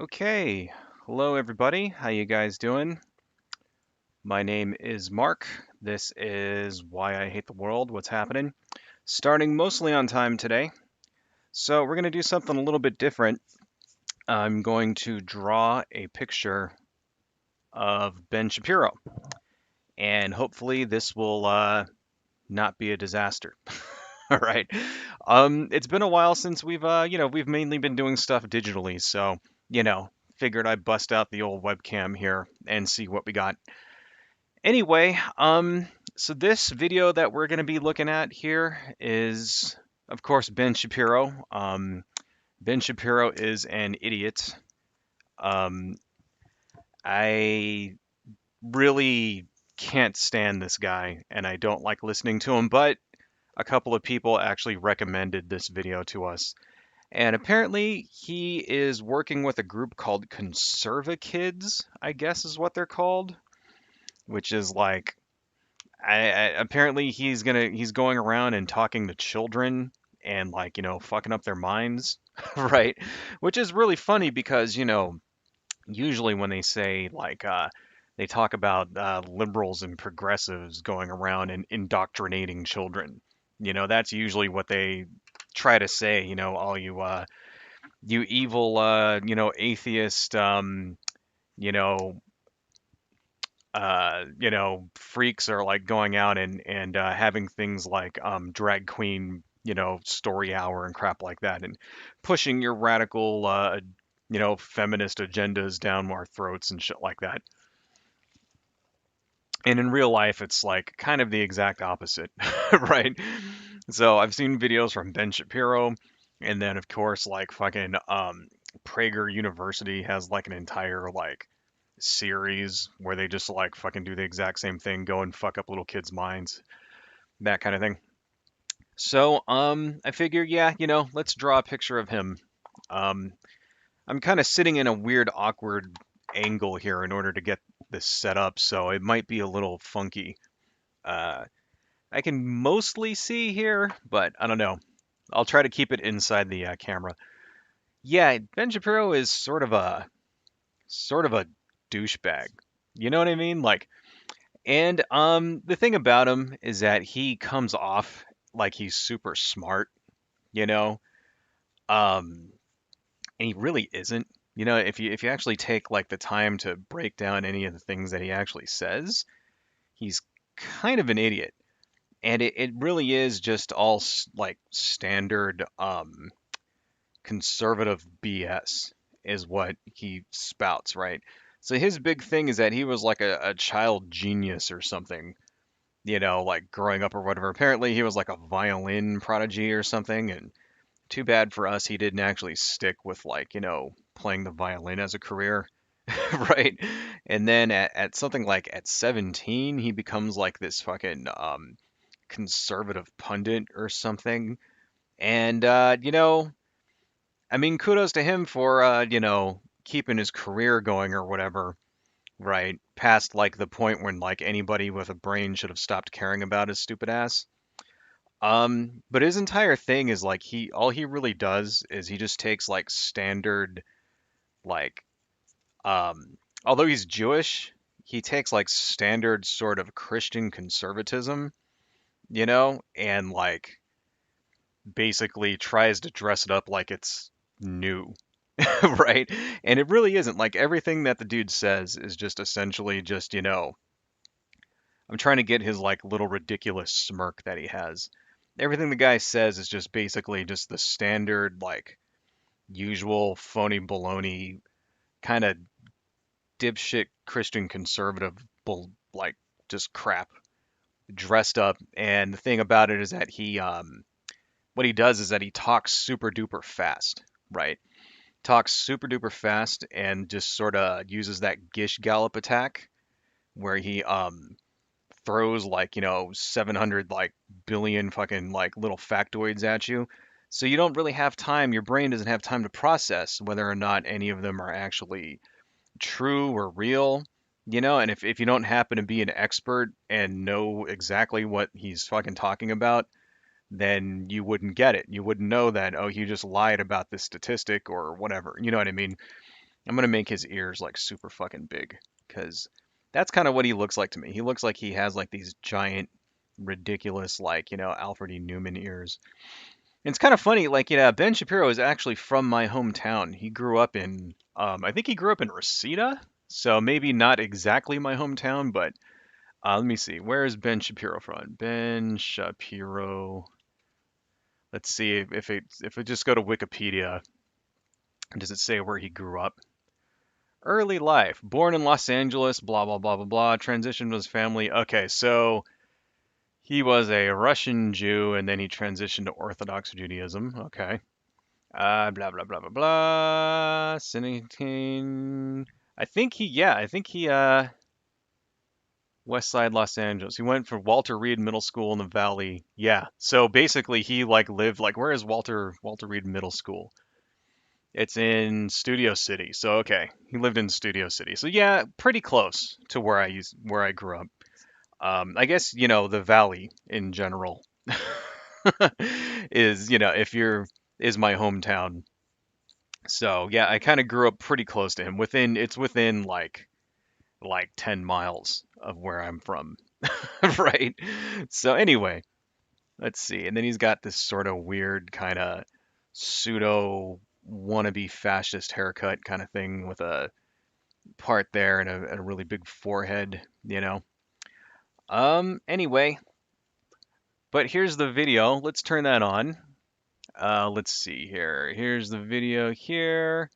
Okay, hello everybody. How you guys doing? My name is Mark. This is Why I Hate the World. What's happening? Starting mostly on time today. So we're going to do something a little bit different. I'm going to draw a picture of Ben Shapiro, and hopefully this will not be a disaster. All right. It's been a while since we've mainly been doing stuff digitally, so you know, figured I'd bust out the old webcam here and see what we got. Anyway, so this video that we're going to be looking at here is, of course, Ben Shapiro. Ben Shapiro is an idiot. Um, I really can't stand this guy, and I don't like listening to him, but a couple of people actually recommended this video to us. And apparently, he is working with a group called Conserva-Kids, I guess is what they're called, which is like apparently he's going around and talking to children and like fucking up their minds, right? Which is really funny because usually when they say like they talk about liberals and progressives going around and indoctrinating children, that's usually what they try to say. All you evil atheist you know freaks are like going out and having things like drag queen, story hour and crap like that, and pushing your radical, feminist agendas down our throats and shit like that. And in real life, it's like kind of the exact opposite, right? So I've seen videos from Ben Shapiro, and then of course like fucking Prager University has like an entire like series where they just like fucking do the exact same thing, go and fuck up little kids' minds, that kind of thing. So, I figure, yeah, let's draw a picture of him. Um, I'm kind of sitting in a weird, awkward angle here in order to get this set up, so it might be a little funky. Uh, I can mostly see here, but I don't know. I'll try to keep it inside the camera. Yeah, Ben Shapiro is sort of a douchebag. You know what I mean? Like, and the thing about him is that he comes off like he's super smart, you know? Um, and he really isn't. If you actually take like the time to break down any of the things that he actually says, he's kind of an idiot. And it really is just all like standard conservative BS is what he spouts, right? So his big thing is that he was like a child genius or something, like growing up or whatever. Apparently, he was like a violin prodigy or something, and too bad for us, he didn't actually stick with like, playing the violin as a career, right? And then at something like at 17, he becomes like this fucking conservative pundit or something. And I mean, kudos to him for keeping his career going or whatever, right? Past like the point when like anybody with a brain should have stopped caring about his stupid ass. But his entire thing is like all he really does is he just takes like standard like although he's Jewish, he takes like standard sort of Christian conservatism, and like basically tries to dress it up like it's new. Right? And it really isn't. Like everything that the dude says is just essentially just, I'm trying to get his like little ridiculous smirk that he has. Everything the guy says is just basically just the standard, like, usual phony baloney kind of dipshit Christian conservative like just crap dressed up. And the thing about it is that what he does is that he talks super duper fast, right? Talks super duper fast and just sort of uses that Gish Gallop attack where he throws like 700 like billion fucking like little factoids at you, so you don't really have time, your brain doesn't have time to process whether or not any of them are actually true or real, and if you don't happen to be an expert and know exactly what he's fucking talking about, then you wouldn't get it, you wouldn't know that, oh, he just lied about this statistic or whatever, you know what I mean? I'm gonna make his ears like super fucking big, because that's kind of what he looks like to me. He looks like he has like these giant, ridiculous, like, Alfred E. Newman ears. And it's kind of funny, like, Ben Shapiro is actually from my hometown. He grew up in, I think he grew up in Reseda, so maybe not exactly my hometown, but let me see. Where is Ben Shapiro from? Ben Shapiro. Let's see if it just go to Wikipedia, does it say where he grew up? Early life. Born in Los Angeles, blah blah blah blah blah. Transitioned to his family. Okay, so he was a Russian Jew and then he transitioned to Orthodox Judaism. Okay. Blah blah blah blah blah. Sinning. I think he West Side Los Angeles. He went for Walter Reed Middle School in the Valley. Yeah. So basically he like lived like, where is Walter Reed Middle School? It's in Studio City. So okay, he lived in Studio City. So yeah, pretty close to where I grew up. I guess the Valley in general if you're is my hometown. So yeah, I kind of grew up pretty close to him. Within like 10 miles of where I'm from, right? So anyway, let's see. And then he's got this sort of weird kind of pseudo wannabe fascist haircut kind of thing with a part there and a really big forehead. Anyway, but here's the video. Let's turn that on. Let's see here. Here's the video here.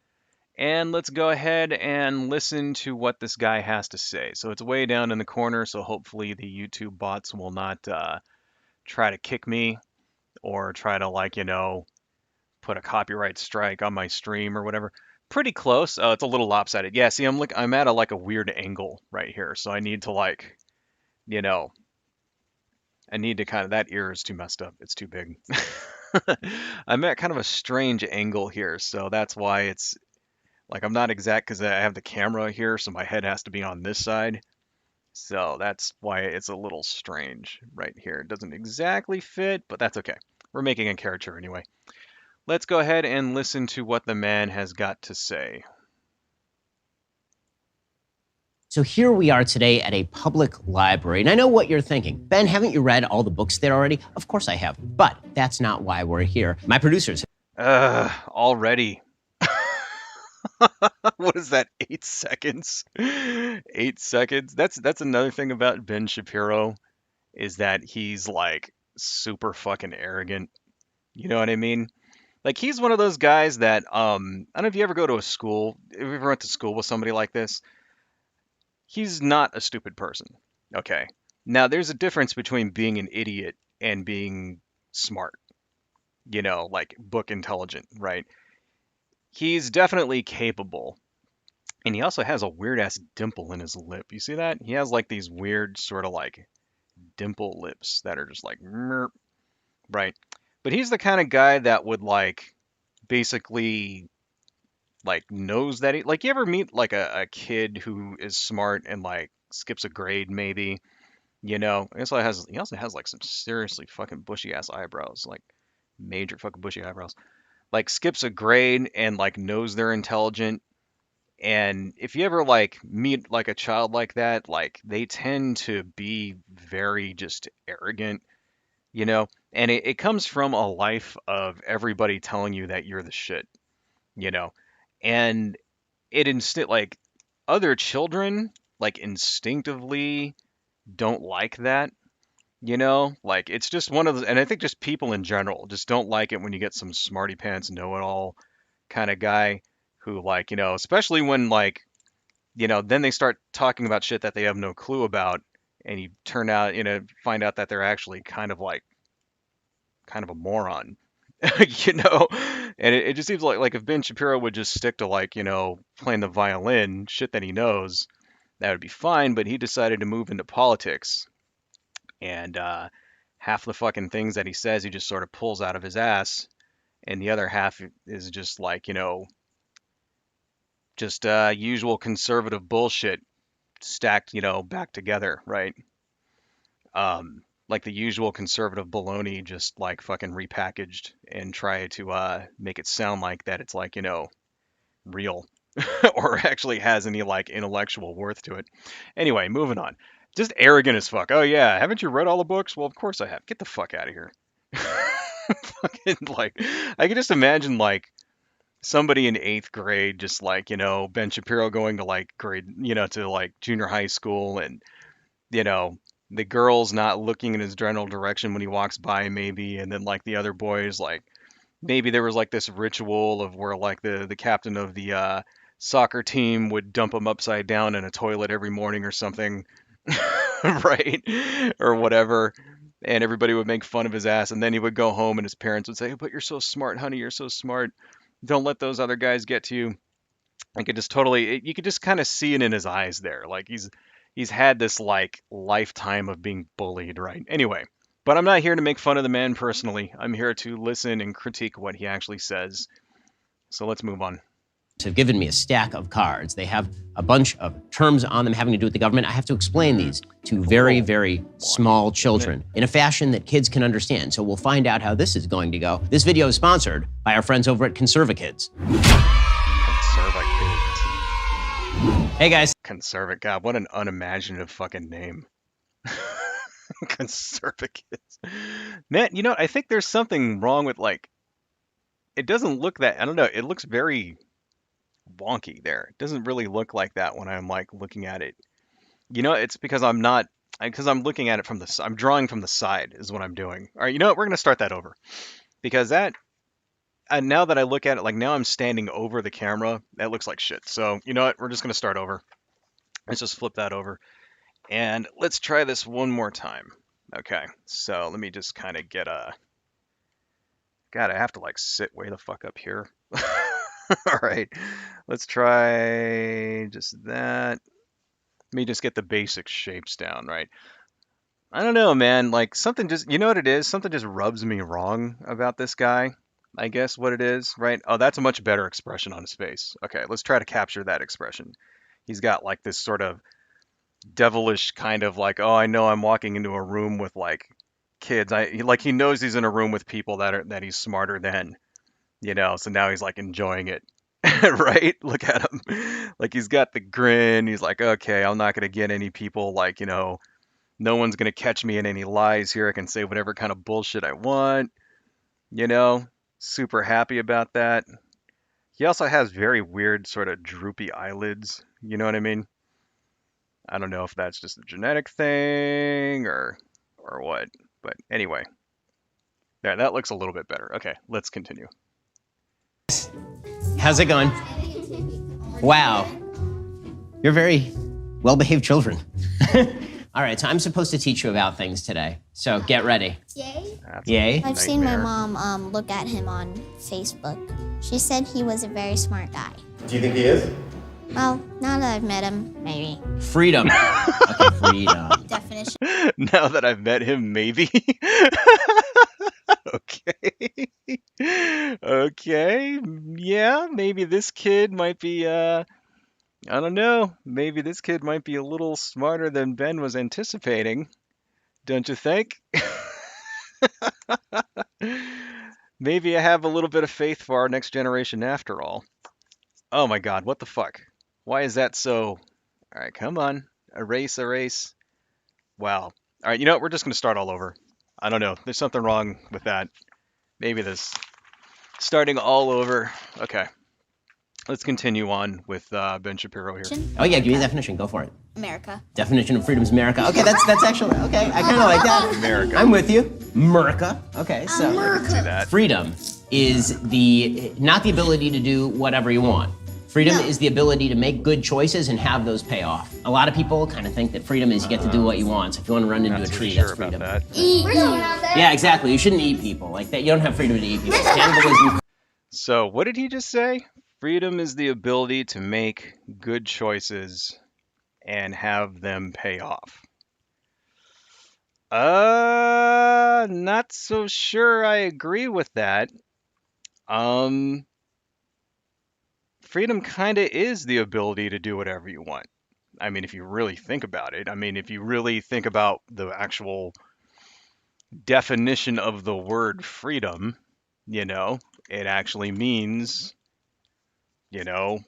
And let's go ahead and listen to what this guy has to say. So it's way down in the corner, so hopefully the YouTube bots will not try to kick me or try to, like, put a copyright strike on my stream or whatever. Pretty close. It's a little lopsided. Yeah, see, I'm at a weird angle right here, so I need to you know, I need to that ear is too messed up. It's too big. I'm at kind of a strange angle here, so that's why it's like I'm not exact because I have the camera here, so my head has to be on this side. So that's why it's a little strange right here. It doesn't exactly fit, but that's okay. We're making a caricature anyway. Let's go ahead and listen to what the man has got to say. So here we are today at a public library. And I know what you're thinking. Ben, haven't you read all the books there already? Of course I have. But that's not why we're here. My producers. Already. What is that? 8 seconds? 8 seconds? That's another thing about Ben Shapiro is that he's like super fucking arrogant. You know what I mean? Like he's one of those guys that I don't know if you ever go to a school, if you ever went to school with somebody like this. He's not a stupid person. Okay. Now there's a difference between being an idiot and being smart. Like book intelligent, right? He's definitely capable. And he also has a weird ass dimple in his lip. You see that? He has like these weird sort of like dimple lips that are just like "Merp," right? But he's the kind of guy that would like basically like knows that he like you ever meet like a kid who is smart and like skips a grade maybe, he also has like some seriously fucking bushy ass eyebrows, like major fucking bushy eyebrows. Like skips a grade and like knows they're intelligent. And if you ever like meet like a child like that, like they tend to be very just arrogant. And it comes from a life of everybody telling you that you're the shit, you know, and like other children like instinctively don't like that. Like it's just one of those, and I think just people in general just don't like it when you get some smarty pants know-it-all kind of guy who like, especially when like, then they start talking about shit that they have no clue about, and you find out that they're actually kind of a moron, you know? And it just seems like if Ben Shapiro would just stick to like, playing the violin, shit that he knows, that would be fine, but he decided to move into politics. And half the fucking things that he says he just sort of pulls out of his ass, and the other half is just like, just usual conservative bullshit stacked, back together, right? Like the usual conservative baloney, just like fucking repackaged and try to make it sound like that it's like, real. or actually has any like intellectual worth to it. Anyway, moving on. Just arrogant as fuck. Oh yeah, haven't you read all the books? Well, of course I have. Get the fuck out of here. Fucking like, I can just imagine like somebody in eighth grade, just like Ben Shapiro going to like grade, to like junior high school, and you know the girl's not looking in his general direction when he walks by, maybe, and then like the other boys like maybe there was like this ritual of where like the captain of the soccer team would dump him upside down in a toilet every morning or something, right? Or whatever. And everybody would make fun of his ass, and then he would go home, and his parents would say, "But you're so smart, honey. You're so smart. Don't let those other guys get to you." I could just totally, you could just kind of see it in his eyes there. Like he's had this like lifetime of being bullied, right? Anyway, but I'm not here to make fun of the man personally. I'm here to listen and critique what he actually says. So let's move on. Have given me a stack of cards. They have a bunch of terms on them having to do with the government. I have to explain these to very, very small children in a fashion that kids can understand. So we'll find out how this is going to go. This video is sponsored by our friends over at Conservakids. Conservakids. Hey guys. Conservative. God, what an unimaginative fucking name. Conservakids. Man, I think there's something wrong with like, it doesn't look that, I don't know, it looks very wonky there. It doesn't really look like that when I'm like looking at it. It's because I'm not, because I'm looking at it from the, I'm drawing from the side is what I'm doing. All right, you know what? We're going to start that over because that, and now that I look at it, like now I'm standing over the camera, that looks like shit. So you know what? We're just going to start over. Let's just flip that over and let's try this one more time. Okay, so let me just kind of get a, God, I have to like sit way the fuck up here. All right, let's try just that. Let me just get the basic shapes down, right? I don't know, man. Like something just, you know what it is? Something just rubs me wrong about this guy. I guess what it is, right? Oh, that's a much better expression on his face. Okay, let's try to capture that expression. He's got like this sort of devilish kind of like, oh, I know I'm walking into a room with like kids. Like he knows he's in a room with people that he's smarter than, so now he's like enjoying it. Right? Look at him. Like he's got the grin. He's like, okay, I'm not gonna get any people like, no one's gonna catch me in any lies here. I can say whatever kind of bullshit I want, you know? Super happy about that. He also has very weird sort of droopy eyelids. You know what I mean? I don't know if that's just a genetic thing or what. But anyway. There, that looks a little bit better. Okay, let's continue. How's it going? Wow. You're very well-behaved children. All right, so I'm supposed to teach you about things today. So get ready. Yay? Yay? I've seen my mom look at him on Facebook. She said he was a very smart guy. Do you think he is? Well, now that I've met him, maybe. Freedom. Okay, freedom. Definition. Now that I've met him, maybe. Okay. Okay. Yeah, maybe this kid might be I don't know. Maybe this kid might be a little smarter than Ben was anticipating. Don't you think? Maybe I have a little bit of faith for our next generation after all. Oh my God, what the fuck? Why is that so? All right, come on. Erase, erase. Wow. All right, you know what? We're just going to start all over. I don't know. There's something wrong with that. Maybe this. Starting all over. Okay. Let's continue on with Ben Shapiro here. Oh yeah, give me a definition. Go for it. America. Definition of freedom is America. Okay, that's actually okay. I kind of like that. America. I'm with you. America. Okay, so See that? freedom is not the ability to do whatever you want. Freedom is the ability to make good choices and have those pay off. A lot of people kind of think that freedom is you get to do what you want. So if you want to run into a Not so tree, sure that's freedom. about that. Yeah, exactly. You shouldn't eat people like that. You don't have freedom to eat people. Cannibalism. So, what did he just say? Freedom is the ability to make good choices and have them pay off. Not so sure I agree with that. Freedom kind of is the ability to do whatever you want. I mean, if you really think about it. I mean, if you really think about the actual definition of the word freedom, it actually means, you know,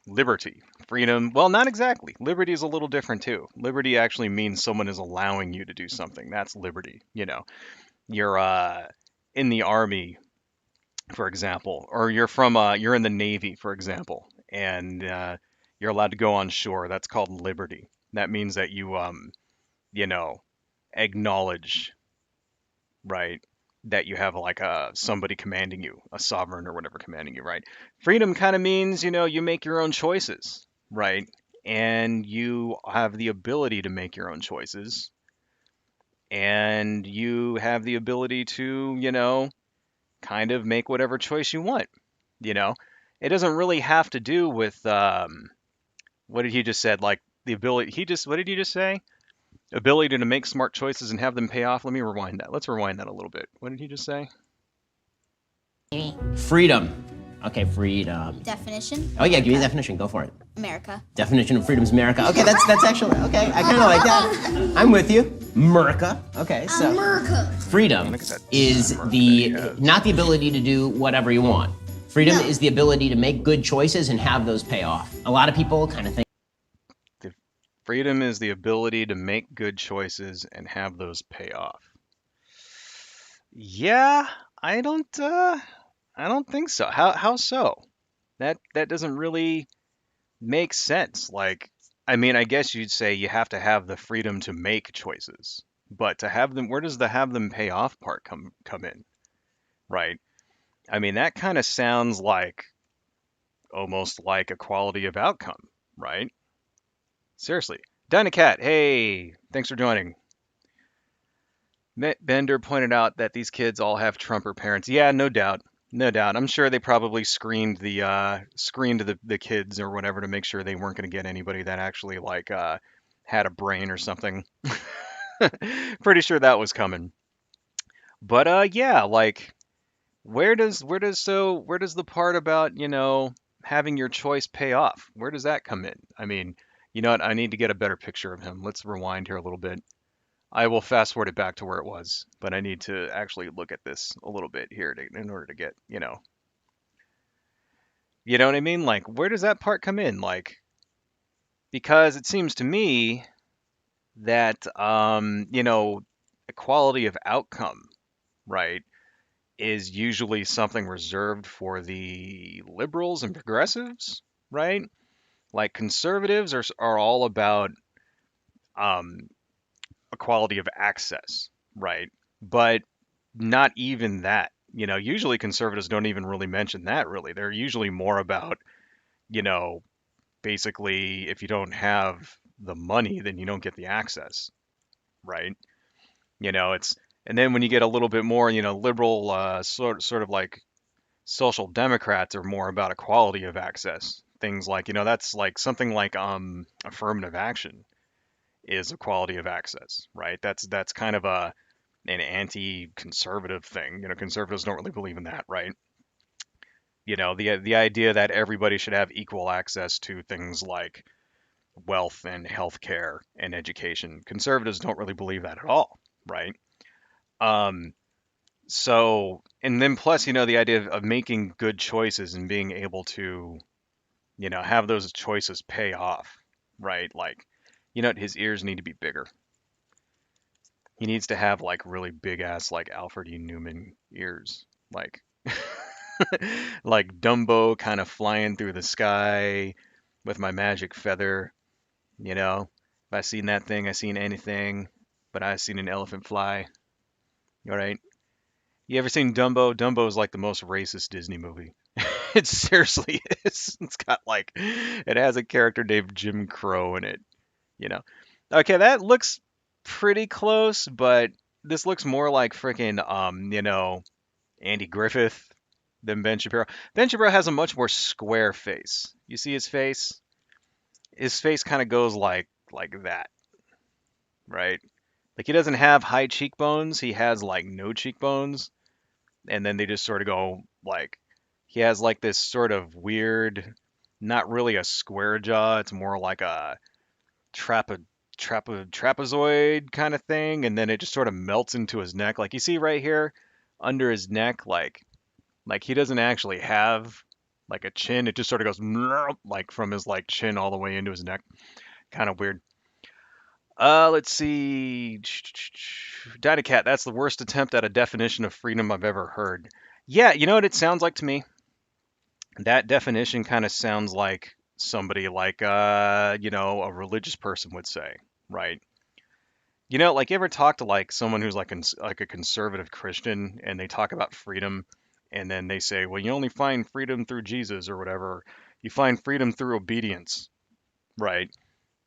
Liberty, freedom. Well, not exactly. Liberty is a little different too. Liberty actually means someone is allowing you to do something. That's liberty. You're in the army, for example, or you're in the navy, for example, and you're allowed to go on shore. That's called liberty. That means that you know, acknowledge, right, that you have like somebody commanding you, a sovereign or whatever commanding you, right? Freedom kind of means, you make your own choices, right? And you have the ability to make your own choices, and you have the ability to, kind of make whatever choice you want, you know? It doesn't really have to do with what did he just said, like the ability he just what did he just say? Ability to make smart choices and have them pay off. Let me rewind that. Let's rewind that a little bit. What did he just say? Freedom. Okay, freedom. Definition? Oh yeah, give me a definition. Go for it. America. Definition of freedom is America. Okay, that's actually okay. I kind of like that. I'm with you. America. Okay, so America. freedom Look at that is smirk the that he has. not the ability to do whatever you want. Freedom No. is the ability to make good choices and have those pay off. A lot of people kind of think The freedom is the ability to make good choices and have those pay off. Yeah, I don't think so. How so? That doesn't really make sense. Like, I mean, I guess you'd say you have to have the freedom to make choices, but to have them, where does the have them pay off part come in, right? I mean, that kind of sounds like almost like a quality of outcome, right? Seriously. Dynacat, hey, thanks for joining. Bender pointed out that these kids all have Trumper parents. Yeah, no doubt. No doubt. I'm sure they probably screened the kids or whatever to make sure they weren't going to get anybody that actually like had a brain or something. Pretty sure that was coming. But yeah, like where does the part about, having your choice pay off? Where does that come in? I mean, you know what? I need to get a better picture of him. Let's rewind here a little bit. I will fast forward it back to where it was, but I need to actually look at this a little bit here in order to get, you know what I mean? Like, where does that part come in? Like, because it seems to me that, equality of outcome, right, is usually something reserved for the liberals and progressives, right? Like, conservatives are all about um, equality of access, right? But not even that. Usually conservatives don't even really mention that, really. They're usually more about, you know, basically, if you don't have the money, then you don't get the access, right? And then when you get a little bit more, liberal, sort of like social democrats are more about equality of access. Things like, that's like something like affirmative action is equality of access, right? That's kind of an anti-conservative thing. Conservatives don't really believe in that, right? The idea that everybody should have equal access to things like wealth and healthcare and education. Conservatives don't really believe that at all, right? Um, so, and then plus, the idea of making good choices and being able to, have those choices pay off, right? Like, his ears need to be bigger. He needs to have like really big ass like Alfred E. Newman ears, like like Dumbo kind of flying through the sky with my magic feather. If I seen that thing, I seen anything, but I seen an elephant fly. All right. You ever seen Dumbo? Dumbo is like the most racist Disney movie. It seriously is. It's got like, it has a character named Jim Crow in it. You know. Okay, that looks pretty close, but this looks more like freaking, Andy Griffith than Ben Shapiro. Ben Shapiro has a much more square face. You see his face? His face kind of goes like that, right? Like he doesn't have high cheekbones. He has like no cheekbones, and then they just sort of go like he has like this sort of weird, not really a square jaw. It's more like a trapa trapezoid kind of thing, and then it just sort of melts into his neck. Like you see right here under his neck, like he doesn't actually have like a chin. It just sort of goes like from his like chin all the way into his neck. Kind of weird. Let's see. Cat, that's the worst attempt at a definition of freedom I've ever heard. Yeah, you know what it sounds like to me? That definition kind of sounds like somebody like a religious person would say, right? Like you ever talk to like someone who's like a conservative Christian and they talk about freedom and then they say, "Well, you only find freedom through Jesus or whatever. You find freedom through obedience." Right?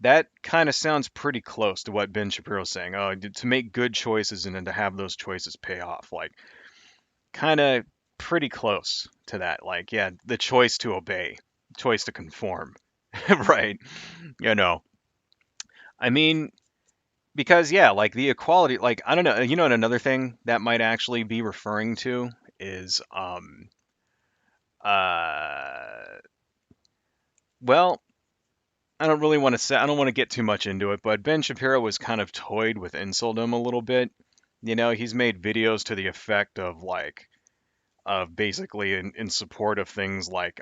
That kind of sounds pretty close to what Ben Shapiro's saying. Oh, to make good choices and then to have those choices pay off. Like, kind of pretty close to that. Like, yeah, the choice to obey, choice to conform. Right? You know, I mean, because, yeah, like the equality, like, I don't know, and another thing that might actually be referring to is, uh, well, I don't want to get too much into it, but Ben Shapiro was kind of toyed with insultdom a little bit. He's made videos to the effect of like, of basically in support of things like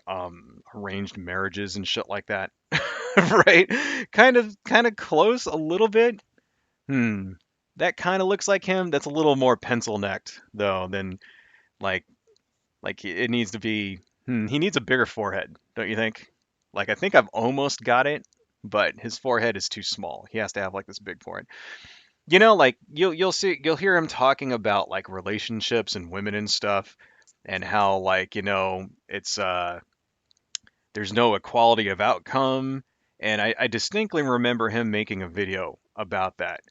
arranged marriages and shit like that. Right? Kind of close a little bit. Hmm. That kind of looks like him. That's a little more pencil necked though than like it needs to be. He needs a bigger forehead, don't you think? Like I think I've almost got it, but his forehead is too small. He has to have like this big forehead. Like you'll hear him talking about like relationships and women and stuff, and how like it's there's no equality of outcome. And I distinctly remember him making a video about that.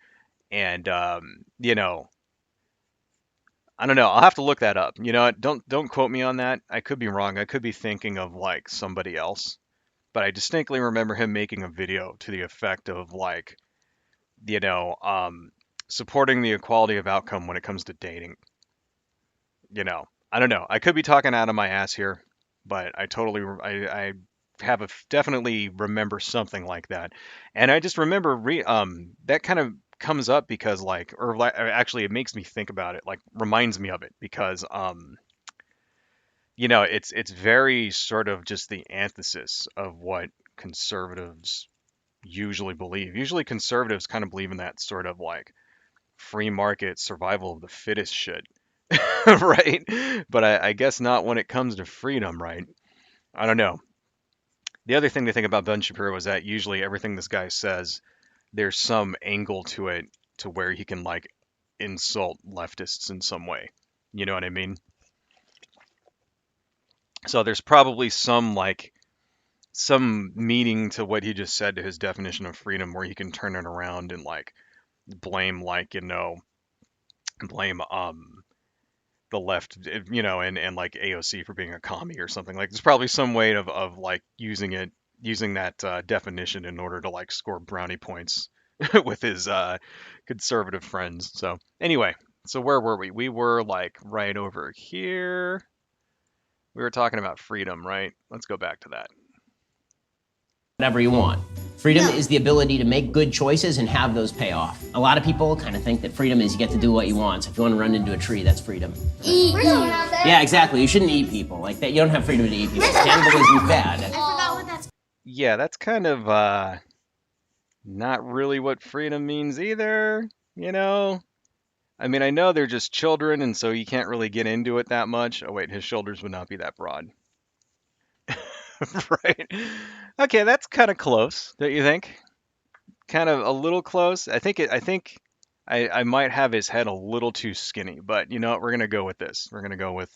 And I don't know. I'll have to look that up. Don't quote me on that. I could be wrong. I could be thinking of like somebody else. But I distinctly remember him making a video to the effect of like, you know, um, supporting the equality of outcome when it comes to dating. I don't know. I could be talking out of my ass here, but I have definitely remember something like that. And I just remember that kind of comes up because like, or actually it makes me think about it, like reminds me of it because it's very sort of just the antithesis of what conservatives usually believe. Usually conservatives kind of believe in that sort of like free market survival of the fittest shit. Right? But I guess not when it comes to freedom, right? I don't know. The other thing to think about Ben Shapiro is that usually everything this guy says, there's some angle to it to where he can like insult leftists in some way. You know what I mean? So there's probably some meaning to what he just said to his definition of freedom where he can turn it around and like blame like, blame the left, and like AOC for being a commie or something. Like there's probably some way of like using that definition in order to like score brownie points with his conservative friends. So anyway, so where were we? We were like right over here. We were talking about freedom, right? Let's go back to that. Whatever you want. Freedom No. is the ability to make good choices and have those pay off. A lot of people kind of think that freedom is you get to do what you want. So if you want to run into a tree, that's freedom. Eat. Yeah, exactly. You shouldn't eat people like that. You don't have freedom to eat people. Cannibalism bad. I forgot what that's. Yeah, that's kind of not really what freedom means either, you know? I mean, I know they're just children, and so you can't really get into it that much. Oh, wait, his shoulders would not be that broad. Right? Okay, that's kind of close, don't you think? Kind of a little close. I might have his head a little too skinny, but you know what? We're gonna go with this. We're gonna go with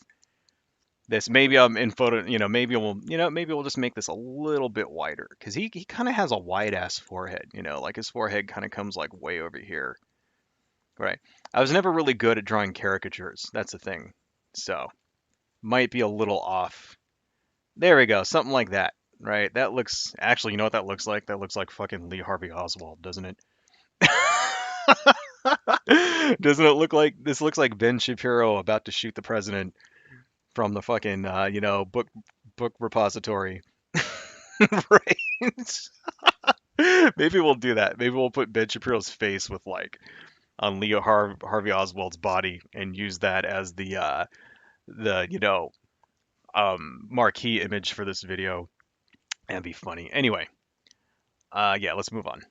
this. Maybe I'm in photo, maybe we'll just make this a little bit wider because he kind of has a wide ass forehead, like his forehead kind of comes like way over here. Right. I was never really good at drawing caricatures. That's the thing. So, might be a little off. There we go. Something like that. Right. That looks, actually, you know what that looks like? That looks like fucking Lee Harvey Oswald, doesn't it? Doesn't it look like this looks like Ben Shapiro about to shoot the president from the fucking book repository. Right. Maybe we'll do that. Maybe we'll put Ben Shapiro's face with like on Harvey Oswald's body and use that as the marquee image for this video and be funny. Anyway, yeah, let's move on.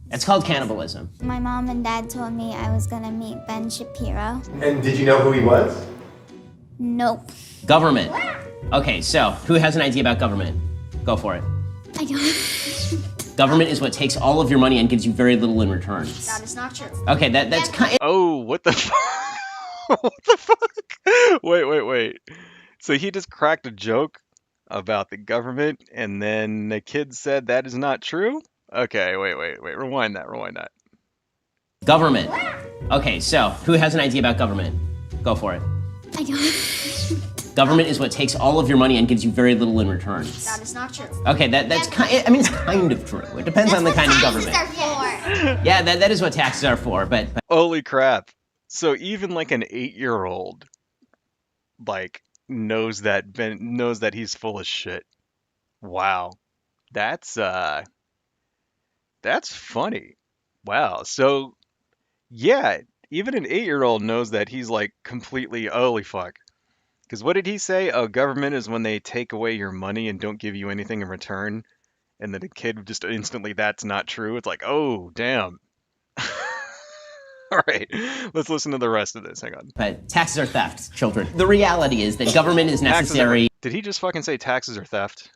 It's called cannibalism. My mom and dad told me I was gonna meet Ben Shapiro. And did you know who he was? Nope. Government. Okay, so who has an idea about government? Go for it. I don't. Government is what takes all of your money and gives you very little in return. That is not true. Okay, that's kind. Oh, what the fuck? What the fuck? Wait. So he just cracked a joke about the government, and then the kid said that is not true? Okay, wait. Rewind that. Government. Okay, so who has an idea about government? Go for it. I don't. Government is what takes all of your money and gives you very little in return. That is not true. Okay, that's kind. I mean, it's kind of true. It depends on the kind of government. Taxes are for. Yeah, that is what taxes are for. But Holy crap. So even like an 8-year-old like knows that he's full of shit. Wow. That's funny. Wow. So yeah, even an 8-year-old knows that he's like completely holy fuck. Because what did he say? Oh, government is when they take away your money and don't give you anything in return. And then the kid just instantly, that's not true. It's like, oh, damn. All right, let's listen to the rest of this. Hang on. but taxes are theft, children. The reality is that government is necessary. Did he just fucking say taxes are theft?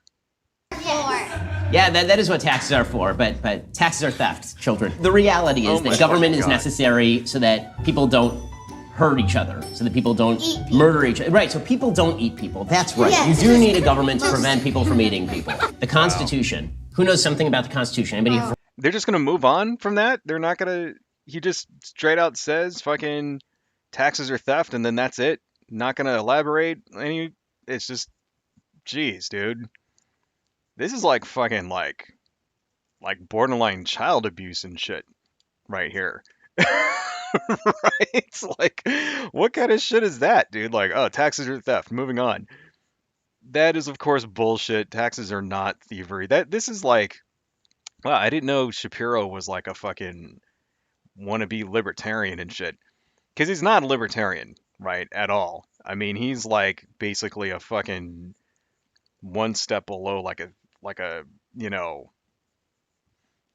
Yeah, that is what taxes are for. But taxes are theft, children. The reality is Oh my that government fucking is God. necessary so that people don't hurt each other, so that people don't murder each other. Right, so people don't eat people. That's right. Yes. You do need a government to prevent people from eating people. The Constitution. Who knows something about the Constitution? Anybody? They're just gonna move on from that? They're not gonna. He just straight out says fucking taxes are theft, and then that's it. Not gonna elaborate any. It's just, jeez, dude. This is like fucking like borderline child abuse and shit right here. Right? It's like, what kind of shit is that, dude? Like, oh, taxes are theft. Moving on. That is, of course, bullshit. Taxes are not thievery. This is like, wow, I didn't know Shapiro was like a fucking wannabe libertarian and shit. Because he's not a libertarian, right, at all. I mean, he's like basically a fucking one step below, like a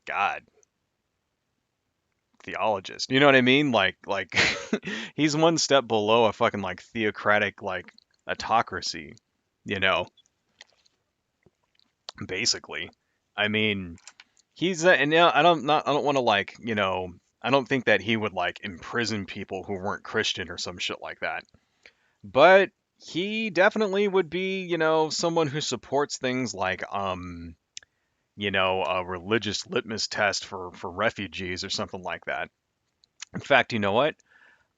God, theologist. You know what I mean? Like he's one step below a fucking like theocratic like autocracy, you know, basically. I mean, he's and now I don't want to like, I don't think that he would like imprison people who weren't Christian or some shit like that. But he definitely would be, someone who supports things like a religious litmus test for refugees or something like that. In fact, you know what?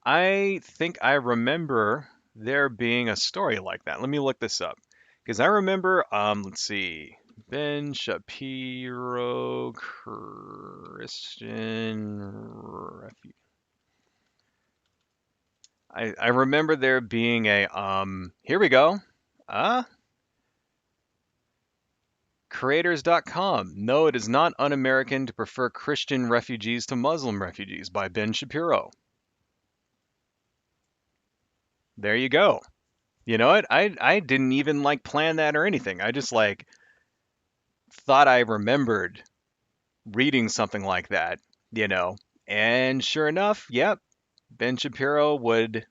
I think I remember there being a story like that. Let me look this up. Because I remember, let's see, Ben Shapiro, Christian refugee. I remember there being a, here we go. Creators.com. No, it is not un-American to prefer Christian refugees to Muslim refugees by Ben Shapiro. There you go. You know what? I didn't even like plan that or anything. I just like thought I remembered reading something like that, And sure enough, yep, Ben Shapiro would,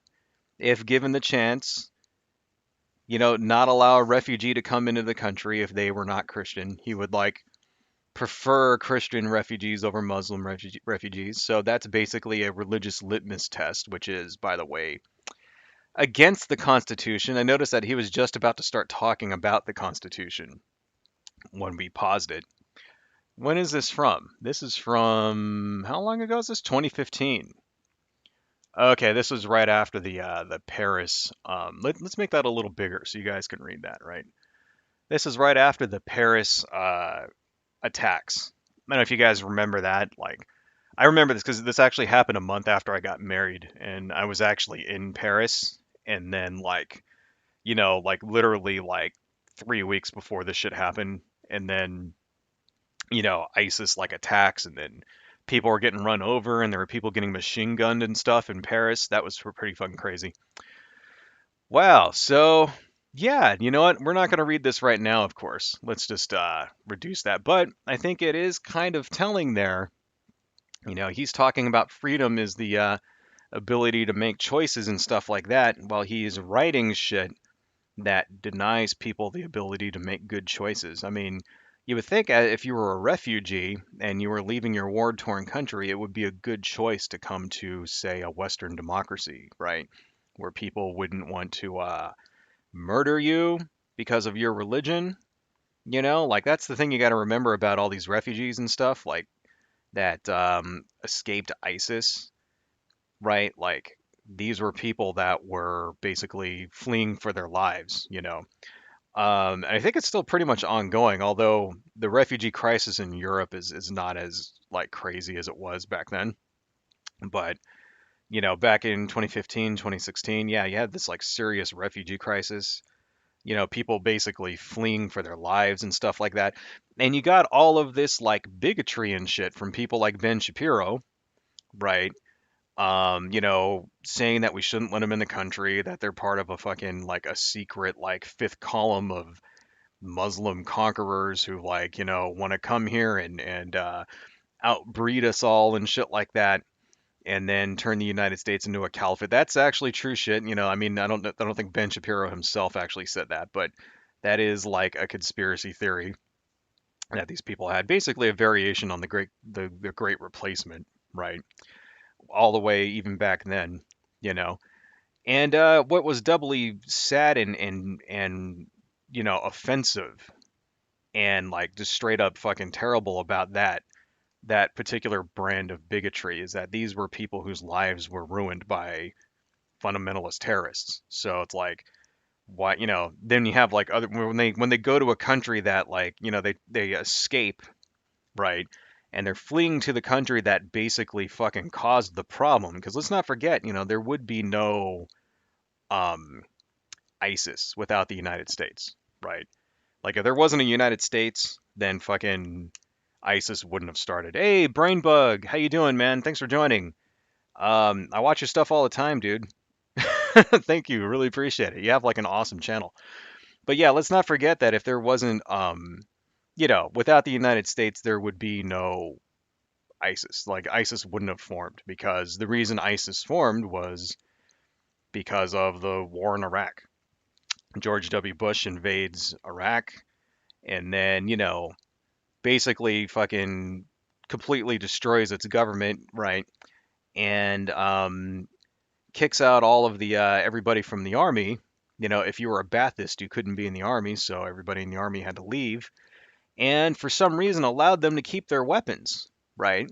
if given the chance, not allow a refugee to come into the country if they were not Christian. He would like prefer Christian refugees over Muslim refugees. So that's basically a religious litmus test, which is, by the way, against the Constitution. I noticed that he was just about to start talking about the Constitution when we paused it. When is this from? This is from, how long ago is this? 2015. Okay, this was right after the Paris. Let's make that a little bigger so you guys can read that, right? This is right after the Paris attacks. I don't know if you guys remember that. Like, I remember this because this actually happened a month after I got married, and I was actually in Paris. And then, like, literally like 3 weeks before this shit happened, and then, ISIS like attacks, and then people were getting run over, and there were people getting machine gunned and stuff in Paris. That was pretty fucking crazy. Wow. So Yeah, you know what? We're not going to read this right now, of course. Let's just reduce that. But I think it is kind of telling there. He's talking about freedom is the ability to make choices and stuff like that, while he's writing shit that denies people the ability to make good choices. I mean, you would think if you were a refugee and you were leaving your war-torn country, it would be a good choice to come to, say, a Western democracy, right? Where people wouldn't want to murder you because of your religion. Like that's the thing you got to remember about all these refugees and stuff, like that escaped ISIS, right? Like these were people that were basically fleeing for their lives. And I think it's still pretty much ongoing, although the refugee crisis in Europe is not as like crazy as it was back then. But, back in 2015, 2016, yeah, you had this like serious refugee crisis. People basically fleeing for their lives and stuff like that. And you got all of this like bigotry and shit from people like Ben Shapiro, right? Saying that we shouldn't let them in the country, that they're part of a fucking like a secret like fifth column of Muslim conquerors who like, want to come here and outbreed us all and shit like that, and then turn the United States into a caliphate. That's actually true shit. I mean, I don't think Ben Shapiro himself actually said that, but that is like a conspiracy theory that these people had. Basically, a variation on the Great Replacement, right? All the way even back then, you know. And what was doubly sad and offensive and like just straight up fucking terrible about that particular brand of bigotry is that these were people whose lives were ruined by fundamentalist terrorists. So it's like, why, then you have like other when they go to a country that like, they escape, right? And they're fleeing to the country that basically fucking caused the problem. Because let's not forget, there would be no um, ISIS without the United States, right? Like if there wasn't a United States, then fucking ISIS wouldn't have started. Hey, Brainbug, how you doing, man? Thanks for joining. I watch your stuff all the time, dude. Thank you, really appreciate it. You have like an awesome channel. But yeah, let's not forget that if there wasn't, without the United States, there would be no ISIS. Like ISIS wouldn't have formed because the reason ISIS formed was because of the war in Iraq. George W. Bush invades Iraq and then, basically fucking completely destroys its government, right? And kicks out all of the everybody from the army. If you were a Baathist, you couldn't be in the army, so everybody in the army had to leave. And for some reason, allowed them to keep their weapons, right?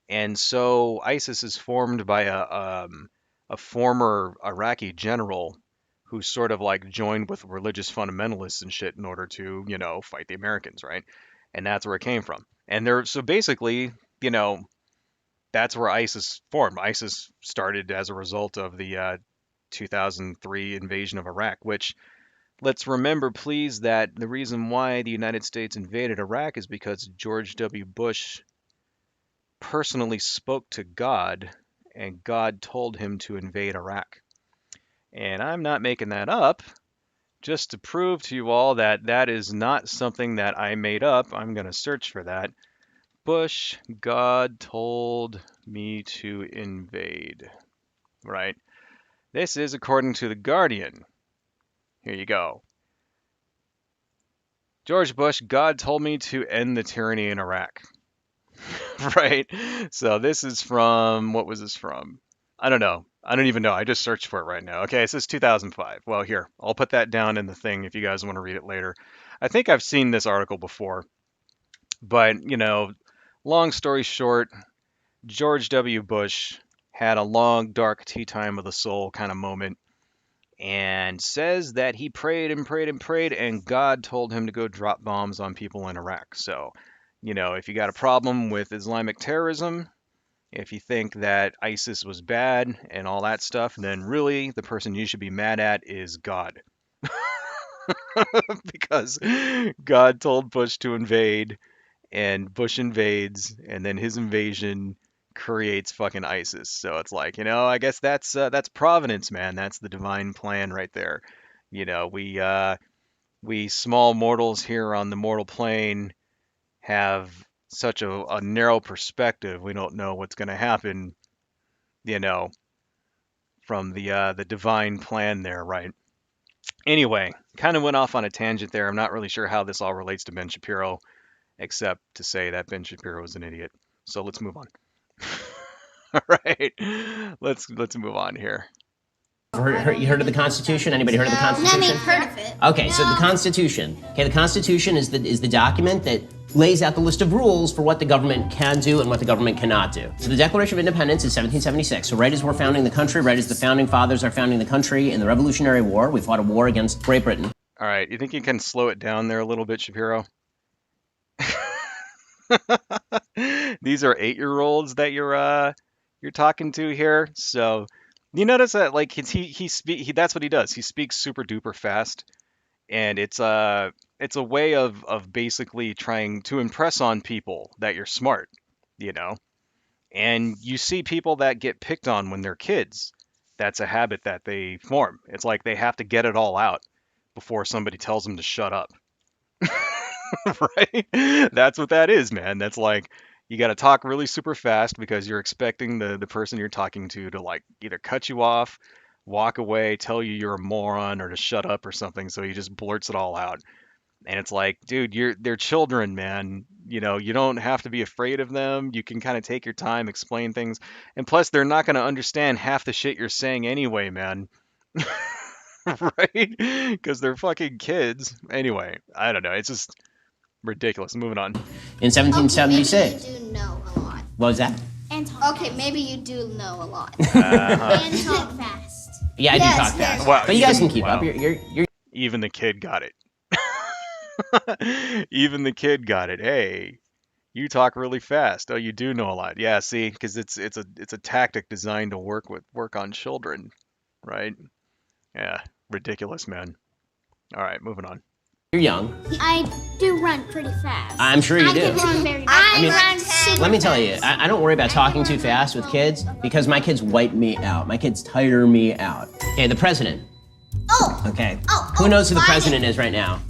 And so ISIS is formed by a former Iraqi general who sort of like joined with religious fundamentalists and shit in order to, fight the Americans, right? And that's where it came from. And they're so basically, you know, that's where ISIS formed. ISIS started as a result of the 2003 invasion of Iraq, which let's remember, please, that the reason why the United States invaded Iraq is because George W. Bush personally spoke to God, and God told him to invade Iraq. And I'm not making that up. Just to prove to you all that that is not something that I made up, I'm going to search for that. Bush, God told me to invade. Right? This is according to The Guardian. Here you go. George Bush, God told me to end the tyranny in Iraq. Right? So this is from, what was this from? I don't know. I don't even know. I just searched for it right now. Okay, it says 2005. Well, here, I'll put that down in the thing if you guys want to read it later. I think I've seen this article before, but, long story short, George W. Bush had a long, dark tea time of the soul kind of moment and says that he prayed and prayed and prayed, and God told him to go drop bombs on people in Iraq. So, if you got a problem with Islamic terrorism, if you think that ISIS was bad and all that stuff, then really the person you should be mad at is God. Because God told Bush to invade, and Bush invades, and then his invasion creates fucking ISIS. So it's like, I guess that's providence, man. That's the divine plan right there. We small mortals here on the mortal plane have such a narrow perspective. We don't know what's going to happen, you know, from the divine plan there, right? Anyway, kind of went off on a tangent there. I'm not really sure how this all relates to Ben Shapiro, except to say that Ben Shapiro is an idiot. So let's move on. All right, let's move on here. You heard of the Constitution? Anybody heard of the Let me Constitution? heard of it. Okay, so the Constitution. Okay, the Constitution is the document that lays out the list of rules for what the government can do and what the government cannot do. So the Declaration of Independence is 1776. So right as we're founding the country, right as the founding fathers are founding the country in the Revolutionary War, we fought a war against Great Britain. All right, you think you can slow it down there a little bit, Shapiro? These are 8-year-olds that you're talking to here. So you notice that like that's what he does. He speaks super duper fast, and it's a way of basically trying to impress on people that you're smart, you know. And you see people that get picked on when they're kids. That's a habit that they form. It's like they have to get it all out before somebody tells them to shut up. Right? That's what that is, man. That's like you got to talk really super fast because you're expecting the person you're talking to like either cut you off, walk away, tell you you're a moron, or to shut up or something. So he just blurts it all out. And it's like, dude, they're children, man. You don't have to be afraid of them. You can kind of take your time, explain things. And plus, they're not going to understand half the shit you're saying anyway, man. Right? Because they're fucking kids. Anyway, I don't know. It's just ridiculous. Moving on. In 1776. Okay, maybe you do know a lot. What was that? And talk okay, maybe you do know a lot. Uh-huh. And talk fast. Yeah, I Yes, do talk yes. fast. Well, But you guys even- can keep wow. up. You're Even the kid got it. Even the kid got it. Hey, you talk really fast. Oh, you do know a lot. Yeah, see, because it's a tactic designed to work on children, right? Yeah, ridiculous, man. All right, moving on. young. I do run pretty fast. I'm sure you I do. can run very fast. I mean, run super Let me tell you, I don't worry about talking too fast with kids because my kids wipe me out. My kids tire me out. Okay, the president. Oh, Okay. Oh, Who knows who the Biden. president is right now?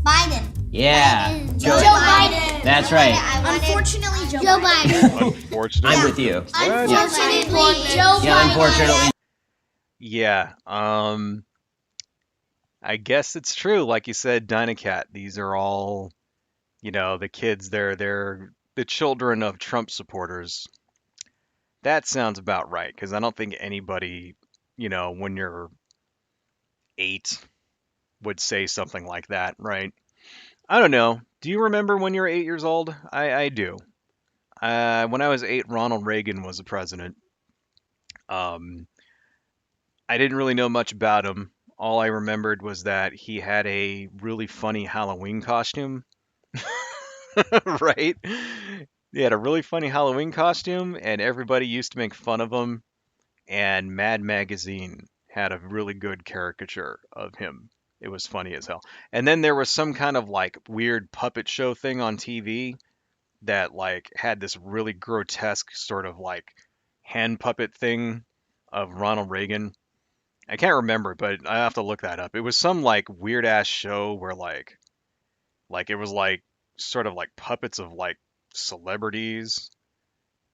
Biden. Yeah. Joe Biden. That's right. Unfortunately, Joe Biden. Unfortunately. I'm with you. Unfortunately, Joe Yeah, Biden. unfortunately. Yeah. I guess it's true. Like you said, Dynacat. These are all, the kids. They're the children of Trump supporters. That sounds about right. Because I don't think anybody, when you're 8, would say something like that, right? I don't know. Do you remember when you were 8 years old? I do. When I was 8, Ronald Reagan was the president. Um, I didn't really know much about him. All I remembered was that he had a really funny Halloween costume, right? He had a really funny Halloween costume, and everybody used to make fun of him. And Mad Magazine had a really good caricature of him. It was funny as hell. And then there was some kind of like weird puppet show thing on TV that like had this really grotesque sort of like hand puppet thing of Ronald Reagan. I can't remember, but I have to look that up. It was some like weird ass show where like it was like sort of like puppets of like celebrities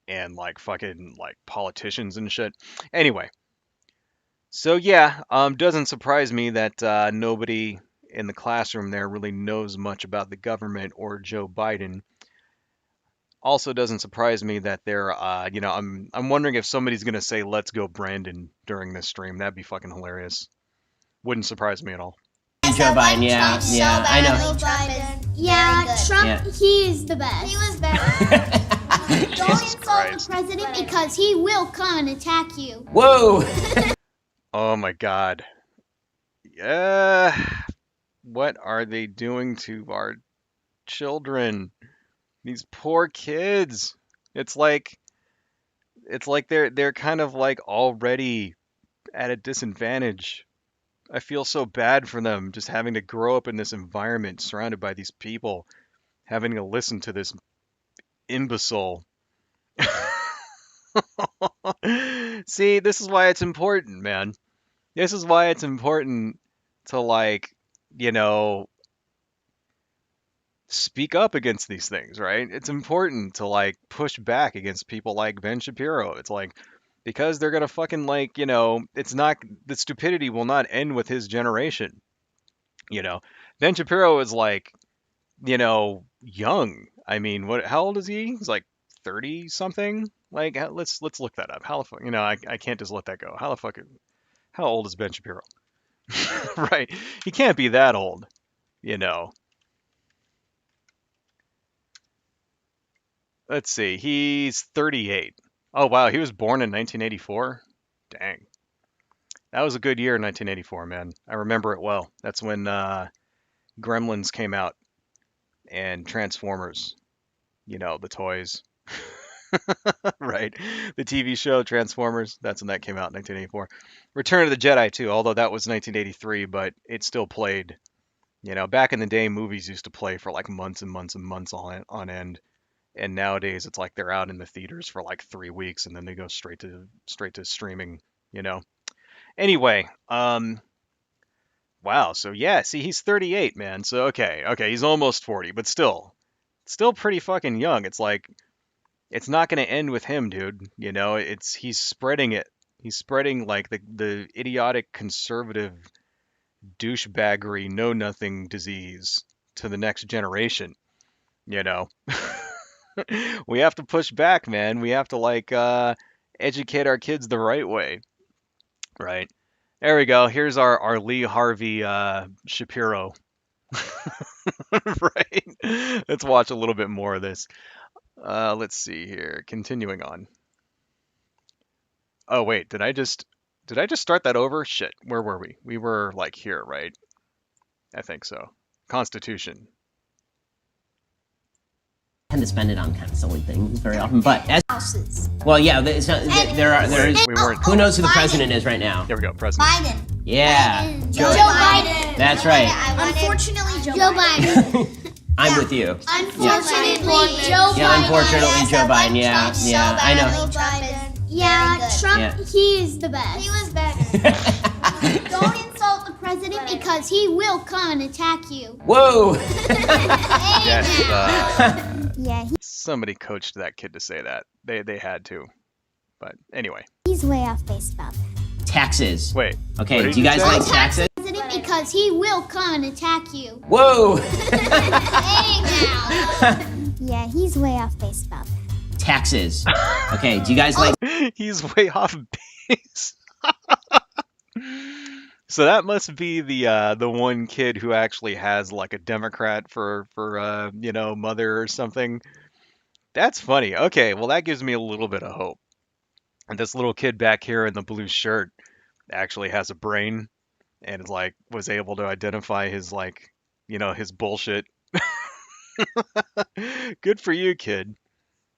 and like fucking like politicians and shit. Anyway, so yeah, doesn't surprise me that nobody in the classroom there really knows much about the government or Joe Biden. Also doesn't surprise me that they're I'm wondering if somebody's gonna say "Let's go Brandon" during this stream. That'd be fucking hilarious. Wouldn't surprise me at all. Joe Biden, yeah, Trump's yeah, so I know. badly. Trump is Yeah, very good. Trump, Yeah. he is the best. He was very Don't Jesus insult Christ. the president because he will come and attack you. Whoa. Oh my God. Yeah. What are they doing to our children? These poor kids. It's like they're kind of like already at a disadvantage. I feel so bad for them just having to grow up in this environment surrounded by these people, having to listen to this imbecile. See, this is why it's important, man. This is why it's important to like, you know, speak up against these things, right? It's important to like push back against people like Ben Shapiro. It's like because they're gonna fucking like, it's not the stupidity will not end with his generation. You know, Ben Shapiro is like, young. I mean, what? How old is he? He's like 30 something. Like, let's look that up. How the fuck? I can't just let that go. How the fuck? How old is Ben Shapiro? Right? He can't be that old. You know. Let's see. He's 38. Oh wow, he was born in 1984. Dang, that was a good year, 1984, man. I remember it well. That's when Gremlins came out and Transformers. The toys. Right? The TV show Transformers, that's when that came out in 1984. Return of the Jedi too, although that was 1983, but it still played. Back in the day, movies used to play for like months and months and months on end, and nowadays it's like they're out in the theaters for like 3 weeks and then they go straight to streaming. You know. Anyway, wow. So yeah, see, he's 38, man. So okay, he's almost 40, but still pretty fucking young. It's like it's not going to end with him, dude. He's spreading it. He's spreading like the idiotic conservative douchebaggery know nothing disease to the next generation, you know. We have to push back, man. We have to like educate our kids the right way, right? There we go. Here's our Lee Harvey Shapiro. Right? Let's watch a little bit more of this. Let's see here. Continuing on. Oh wait, did I just start that over? Shit, where were we? We were like here, right? I think so. Constitution. Tend to spend it on kind of silly things very often, but as Houses. well, yeah, it's not, there is. We weren't. Who knows who the president is right now? There we go. President. Biden. Yeah, Joe Biden. that's right. Unfortunately, Joe Biden. I'm with you. Unfortunately, Joe Biden. Yeah, unfortunately, Yes, Joe I like Biden. Yeah, Trump so yeah, I know. badly. Trump is Yeah, very good. Trump, Yeah. he is the best. He was better. Don't insult the president because he will come and attack you. Whoa! Yes. Yeah, Somebody coached that kid to say that. They had to. But anyway. he's way off base about that. Taxes. Wait. Okay, what did do you guys say? like taxes? President because he will come and attack you. Whoa! Hey now. Yeah, he's way off base about that. Taxes. Okay, do you guys like? He's way off base. So that must be the one kid who actually has like a Democrat for mother or something. That's funny. Okay, well that gives me a little bit of hope. And this little kid back here in the blue shirt actually has a brain and is like was able to identify his like his bullshit. Good for you, kid.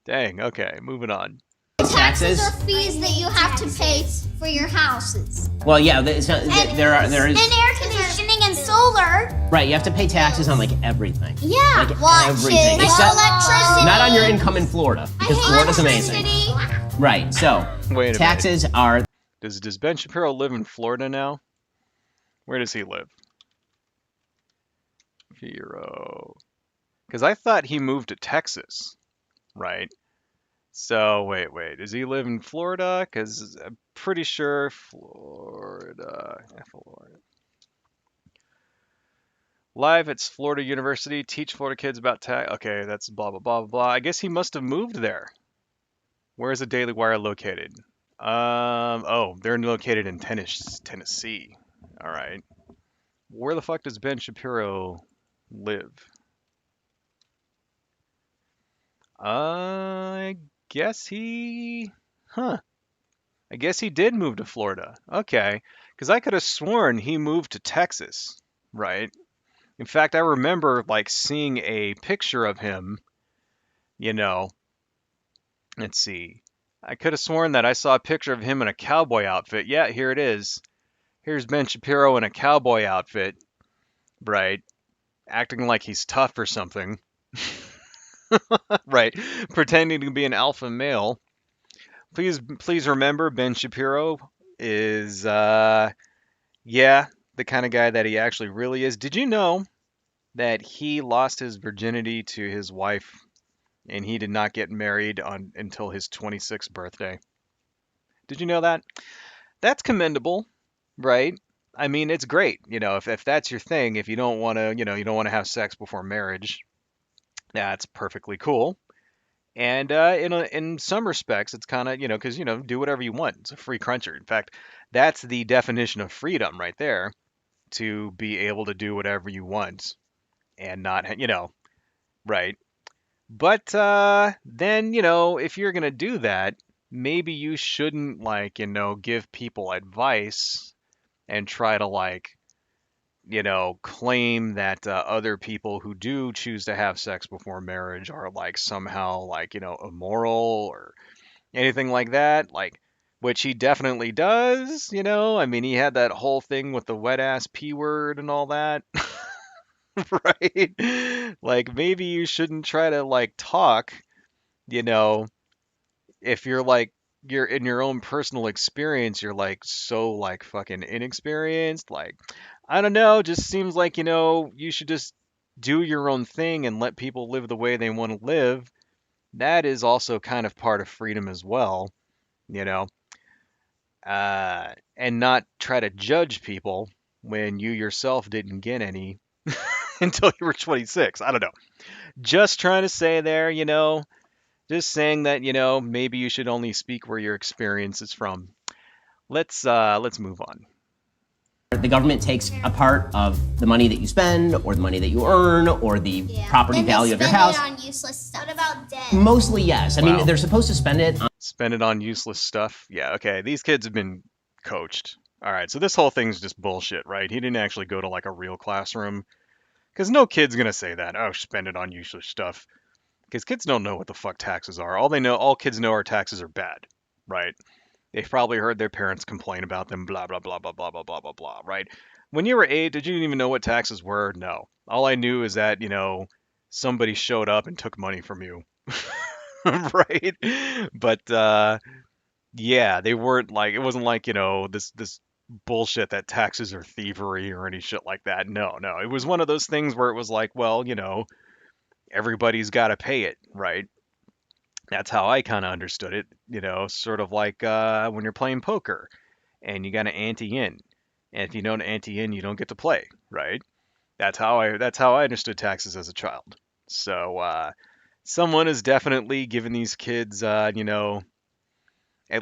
Dang. Okay, moving on. Taxes? are fees that you have to pay for your houses. Well, yeah, it's not, there is And air conditioning and solar. right. You have to pay taxes on like everything. Yeah. Like Watches. everything. Like Except electricity. not on your income in Florida because Florida's amazing. Electricity. Right. So Wait a taxes are minute. Does Ben Shapiro live in Florida now? Where does he live? Shapiro. Because I thought he moved to Texas, right? So wait. Does he live in Florida? Because I'm pretty sure Florida. Live at Florida University. Teach Florida kids about tax. Okay, that's blah blah blah blah. I guess he must have moved there. Where is the Daily Wire located? Oh, they're located in Tennessee. All right. Where the fuck does Ben Shapiro live? I guess I guess he did move to Florida. Okay. Because I could have sworn he moved to Texas, right? In fact, I remember like seeing a picture of him, let's see. I could have sworn that I saw a picture of him in a cowboy outfit. Yeah, here it is. Here's Ben Shapiro in a cowboy outfit, right? Acting like he's tough or something. Right, pretending to be an alpha male. Please remember Ben Shapiro is yeah, the kind of guy that he actually really is. Did you know that he lost his virginity to his wife and he did not get married until his 26th birthday? Did you know that? That's commendable, right? I mean, it's great. If that's your thing, if you don't want to, you don't want to have sex before marriage, that's perfectly cool. And in some respects, it's kind of, because, do whatever you want. It's a free country. In fact, that's the definition of freedom right there, to be able to do whatever you want and not, right? But then, if you're going to do that, maybe you shouldn't, like, give people advice and try to, like, claim that other people who do choose to have sex before marriage are, like, somehow, like, immoral or anything like that. Like, which he definitely does, I mean, he had that whole thing with the wet ass P word and all that. Right? Like, maybe you shouldn't try to, like, talk, you know, if you're like, you're in your own personal experience, you're like so like fucking inexperienced. Like, I don't know, just seems like, you should just do your own thing and let people live the way they want to live. That is also kind of part of freedom as well, you know, and not try to judge people when you yourself didn't get any until you were 26. I don't know. Just trying to say there, just saying that, maybe you should only speak where your experience is from. Let's move on. The government takes a part of the money that you spend, or the money that you earn, or the property Then they value of your spend house. it on useless stuff. What about debt? Mostly, yes. I Wow. mean, they're supposed to spend it on Spend it on useless stuff. Yeah, okay. These kids have been coached. All right, so this whole thing's just bullshit, right? He didn't actually go to like a real classroom. Because no kid's gonna say that. Oh, spend it on useless stuff. Because kids don't know what the fuck taxes are. All kids know are taxes are bad, right? They've probably heard their parents complain about them, blah, blah, blah, blah, blah, blah, blah, blah, blah, right? When you were 8, did you even know what taxes were? No. All I knew is that, somebody showed up and took money from you, right? But, yeah, they weren't like, it wasn't like, this bullshit that taxes are thievery or any shit like that. No, no. It was one of those things where it was like, well, everybody's got to pay it, right? That's how I kind of understood it, sort of like when you're playing poker and you got to ante in. And if you don't ante in, you don't get to play, right? That's how I understood taxes as a child. So someone is definitely giving these kids, at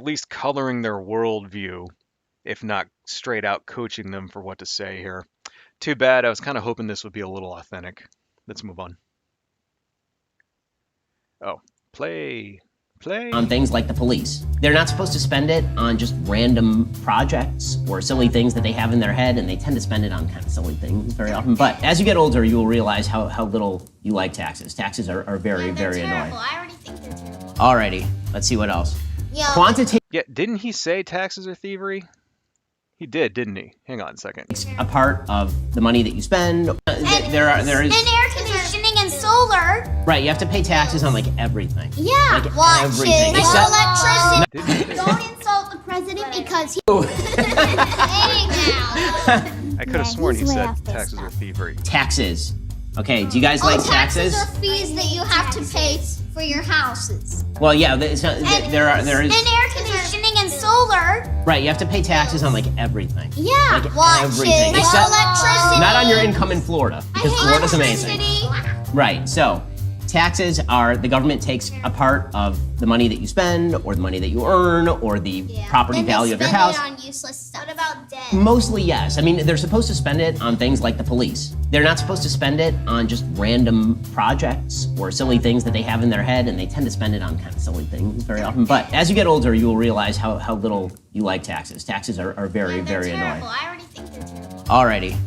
least coloring their worldview, if not straight out coaching them for what to say here. Too bad. I was kind of hoping this would be a little authentic. Let's move on. Oh, play. on things like the police. They're not supposed to spend it on just random projects or silly things that they have in their head, and they tend to spend it on kind of silly things very often. But as you get older, you will realize how little you like taxes. Taxes are very, very terrible. annoying. I already think they're terrible. Alrighty, let's see what else. Yo, Quantitative Yeah, didn't he say taxes are thievery? He did, didn't he? Hang on a second. a part of the money that you spend. There is and air conditioning and solar. right. You have to pay taxes on like everything. Yeah, Like watch everything. it. Except- Electricity. Didn't he? Don't insult the president because he. I could have sworn he he's way said off base taxes now. are thievery. Taxes. Okay. Do you guys like taxes? Taxes are fees that you have to pay for your houses. Well, yeah. It's not, there is And air conditioning and solar. right. You have to pay taxes on like everything. Yeah, Like watch everything. it. Except- Electricity. Not on your income in Florida, because Florida's amazing. Electricity. Right. So, taxes are the government takes a part of the money that you spend, or the money that you earn, or the property Then they value of your spend house. it on useless stuff. What about debt? Mostly, yes. I mean, they're supposed to spend it on things like the police. They're not supposed to spend it on just random projects or silly things that they have in their head, and they tend to spend it on kind of silly things very often. But as you get older, you will realize how little you like taxes. Taxes are very, They're very terrible. annoying. I already think they're terrible. Alrighty.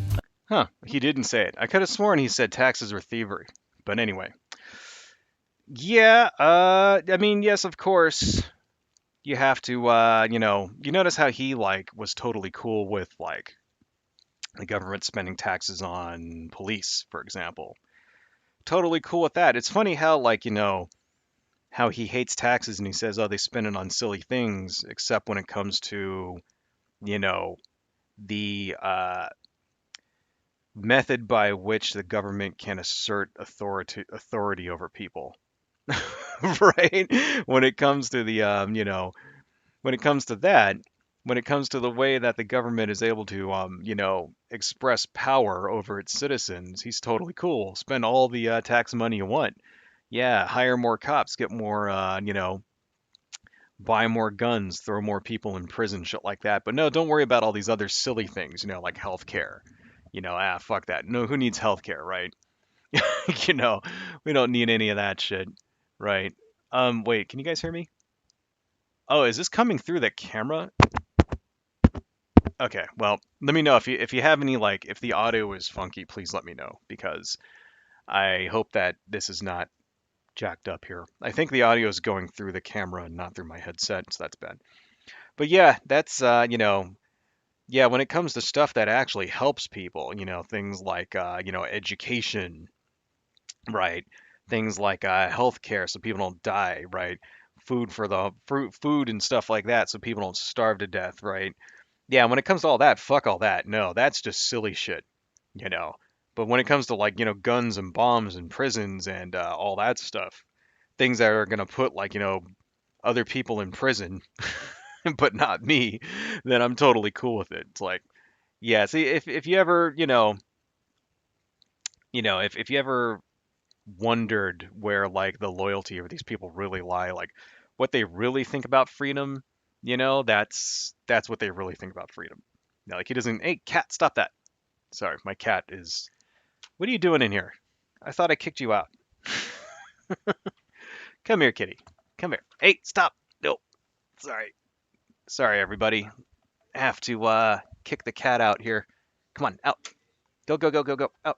Huh, he didn't say it. I could have sworn he said taxes are thievery. But anyway. Yeah, I mean, yes, of course. You have to, you notice how he, like, was totally cool with, like, the government spending taxes on police, for example. Totally cool with that. It's funny how, like, how he hates taxes and he says, oh, they spend it on silly things, except when it comes to, you know, the method by which the government can assert authority over people. Right? When it comes to the when it comes to that, when it comes to the way that the government is able to express power over its citizens, he's totally cool. Spend all the tax money you want. Yeah, hire more cops, get more buy more guns, throw more people in prison, shit like that. But no, don't worry about all these other silly things, like healthcare. Fuck that. No, who needs healthcare, right? you know, we don't need any of that shit, right? Wait, can you guys hear me? Oh, is this coming through the camera? Okay, well, let me know if you have any if the audio is funky, please let me know because I hope that this is not jacked up here. I think the audio is going through the camera and not through my headset, so that's bad. But yeah, that's yeah, when it comes to stuff that actually helps people, things like education, right? Things like healthcare so people don't die, right? Food for the food and stuff like that so people don't starve to death, right? Yeah, when it comes to all that, fuck all that. No, that's just silly shit, you know. But when it comes to guns and bombs and prisons and all that stuff, things that are gonna put other people in prison, but not me, then I'm totally cool with it. It's like, yeah, see, if you ever, if you ever wondered where the loyalty of these people really lie, like what they really think about freedom, that's what they really think about freedom. Like he doesn't, hey cat, stop that. Sorry, my cat is. What are you doing in here? I thought I kicked you out. Come here, kitty. Come here. Hey, stop. No, sorry. Sorry, everybody. I have to kick the cat out here. Come on, out. Go, go, go, go, go. Out.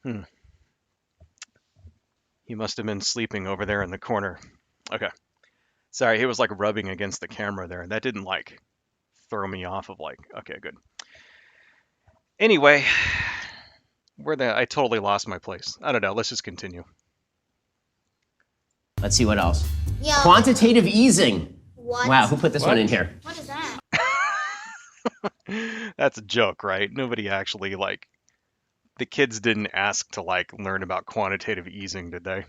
Hmm. He must have been sleeping over there in the corner. Okay. Sorry, he was rubbing against the camera there, and that didn't throw me off of okay, good. Anyway, I totally lost my place. I don't know. Let's just continue. Let's see what else. Yo, Quantitative easing. what? Wow, who put this What? one in here? What is that? That's a joke, right? Nobody actually the kids didn't ask to learn about quantitative easing, did they?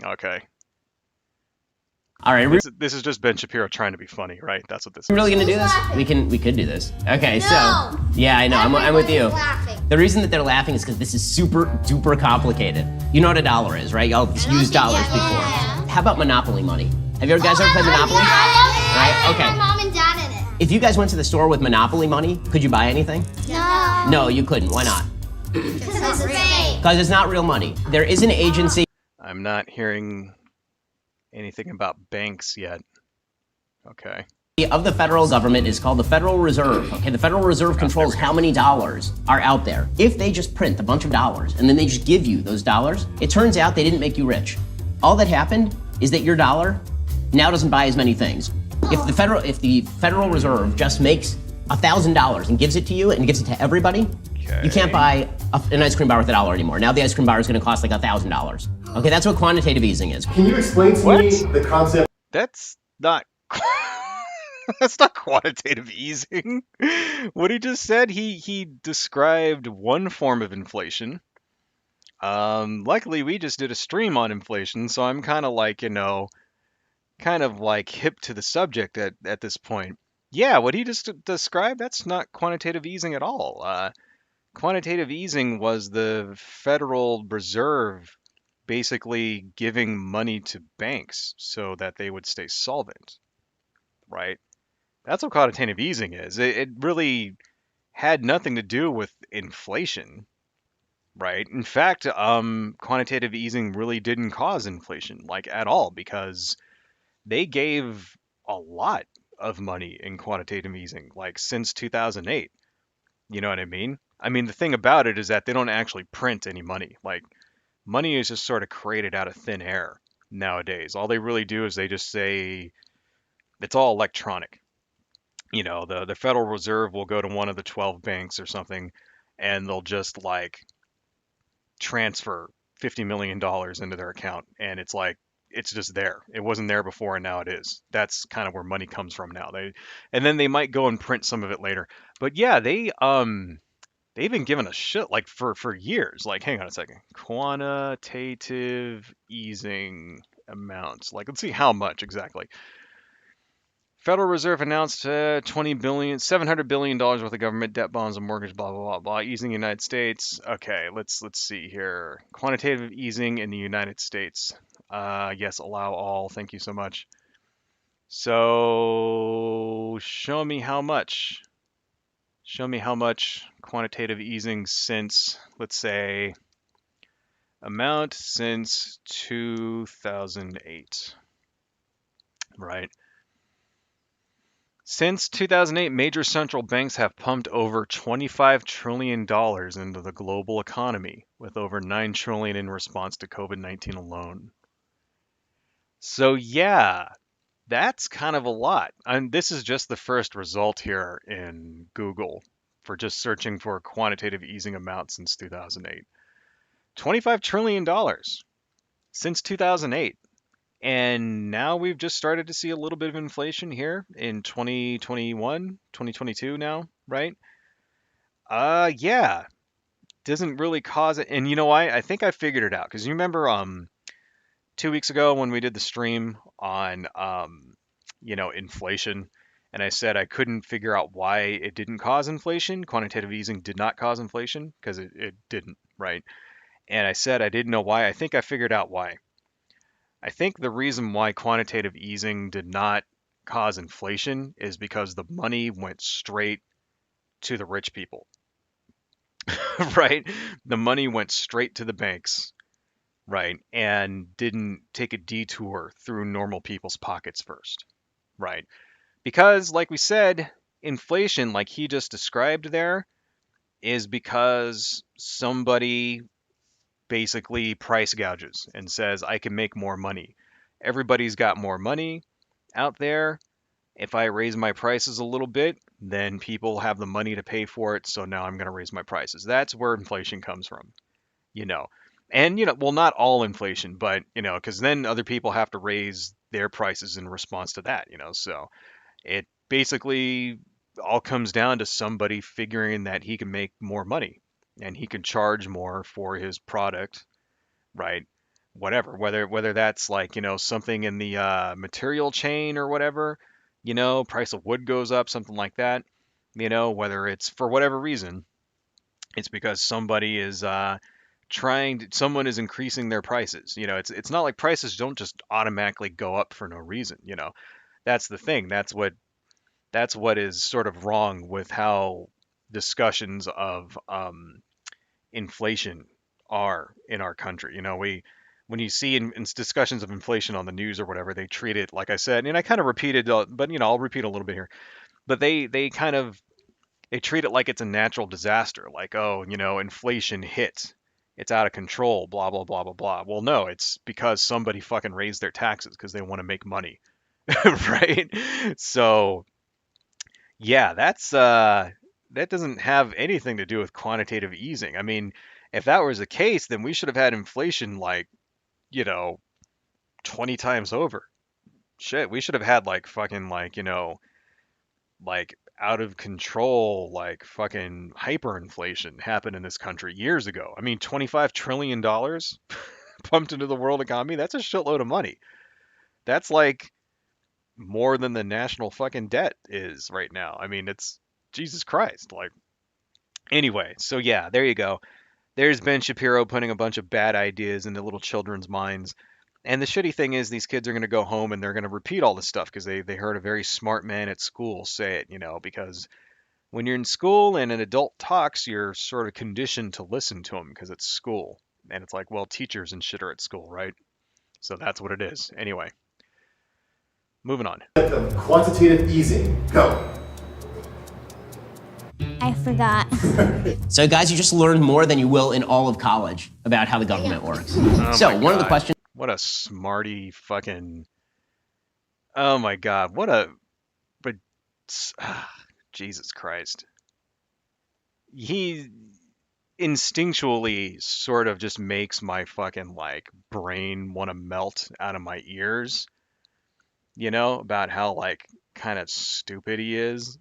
Okay. All right, This is just Ben Shapiro trying to be funny, right? That's what this is. we're really gonna do Who's this? laughing? We could do this. Okay, No. so yeah, I know. I'm with you. Everybody's laughing. The reason that they're laughing is because this is super duper complicated. You know what a dollar is, right? Y'all used dollars before. How about Monopoly money? Have you guys ever played Monopoly? Right? Okay. My mom and dad in it. If you guys went to the store with Monopoly money, could you buy anything? No. No, you couldn't. Why not? Because it's fake. Because it's not real money. There is an agency. I'm not hearing anything about banks yet. Okay. Of the federal government is called the Federal Reserve. Okay, the Federal Reserve controls how many dollars are out there. If they just print a bunch of dollars and then they just give you those dollars, it turns out they didn't make you rich. All that happened is that your dollar now doesn't buy as many things. If the Federal Reserve just makes $1,000 and gives it to you and gives it to everybody, you can't buy an ice cream bar with $1 anymore. Now the ice cream bar is going to cost $1,000. Okay, that's what quantitative easing is. Can you explain to me the concept? That's not that's not quantitative easing. What he just said, he described one form of inflation. Luckily we just did a stream on inflation, so I'm kind of hip to the subject at this point. Yeah, what he just described, that's not quantitative easing at all. Quantitative easing was the Federal Reserve basically giving money to banks so that they would stay solvent, right? That's what quantitative easing is. It really had nothing to do with inflation, right? In fact, quantitative easing really didn't cause inflation, at all, because they gave a lot of money in quantitative easing, since 2008. You know what I mean? I mean, the thing about it is that they don't actually print any money. Money is just sort of created out of thin air nowadays. All they really do is they just say it's all electronic. The Federal Reserve will go to one of the 12 banks or something, and they'll just transfer $50 million into their account, and it's it's just there. It wasn't there before, and now it is. That's kind of where money comes from now. And then they might go and print some of it later. But yeah, they've been giving us shit like for years. Like, hang on a second, quantitative easing amounts. Like, let's see how much exactly. Federal Reserve announced 700 billion dollars worth of government debt, bonds, and mortgage, blah blah blah blah, easing the United States. Okay, let's see here. Quantitative easing in the United States. Yes, allow all. Thank you so much. So show me how much. Show me how much quantitative easing since, let's say, amount since 2008. Right. Since 2008, major central banks have pumped over $25 trillion into the global economy, with over $9 trillion in response to COVID-19 alone. So yeah, that's kind of a lot. And this is just the first result here in Google for just searching for quantitative easing amount since 2008. $25 trillion since 2008. And now we've just started to see a little bit of inflation here in 2021, 2022 now, right? Yeah, doesn't really cause it. And you know why? I think I figured it out because you remember 2 weeks ago when we did the stream on inflation, and I said I couldn't figure out why it didn't cause inflation. Quantitative easing did not cause inflation because it didn't, right? And I said I didn't know why. I think I figured out why. I think the reason why quantitative easing did not cause inflation is because the money went straight to the rich people, right? The money went straight to the banks, right? And didn't take a detour through normal people's pockets first, right? Because, like we said, inflation, like he just described there, is because somebody basically price gouges and says, I can make more money. Everybody's got more money out there. If I raise my prices a little bit, then people have the money to pay for it. So now I'm going to raise my prices. That's where inflation comes from, you know. And, well, not all inflation, but, because then other people have to raise their prices in response to that, So it basically all comes down to somebody figuring that he can make more money and he can charge more for his product, right? Whatever, whether that's like, something in the material chain or whatever, price of wood goes up, something like that, whether it's for whatever reason, it's because somebody is someone is increasing their prices. It's not like prices don't just automatically go up for no reason. That's the thing. That's what is sort of wrong with how discussions of inflation are in our country. When you see in discussions of inflation on the news or whatever, they treat it like I said, and I kind of repeated, but I'll repeat a little bit here. But they treat it like it's a natural disaster, like, oh, inflation hit, it's out of control, blah blah blah blah blah. Well, no, it's because somebody fucking raised their taxes because they want to make money, right? So yeah, that doesn't have anything to do with quantitative easing. I mean, if that was the case, then we should have had inflation like, you know, 20 times over. Shit, we should have had like fucking like, like out of control, like fucking hyperinflation happen in this country years ago. I mean, $25 trillion pumped into the world economy, that's a shitload of money. That's like more than the national fucking debt is right now. I mean, it's Jesus Christ. Like, anyway, so yeah, there you go. There's Ben Shapiro putting a bunch of bad ideas into little children's minds. And the shitty thing is, these kids are going to go home and they're going to repeat all this stuff because they heard a very smart man at school say it, because when you're in school and an adult talks, you're sort of conditioned to listen to him because it's school. And it's like, well, teachers and shit are at school, right? So that's what it is. Anyway, moving on. Of quantitative easing. Go. I forgot. So, guys, you just learned more than you will in all of college about how the government works. Oh So, my one of the God. questions. What a smarty fucking. Oh my God. What a. But. Jesus Christ. He. instinctually sort of just makes my fucking like brain want to melt out of my ears, about how like kind of stupid he is.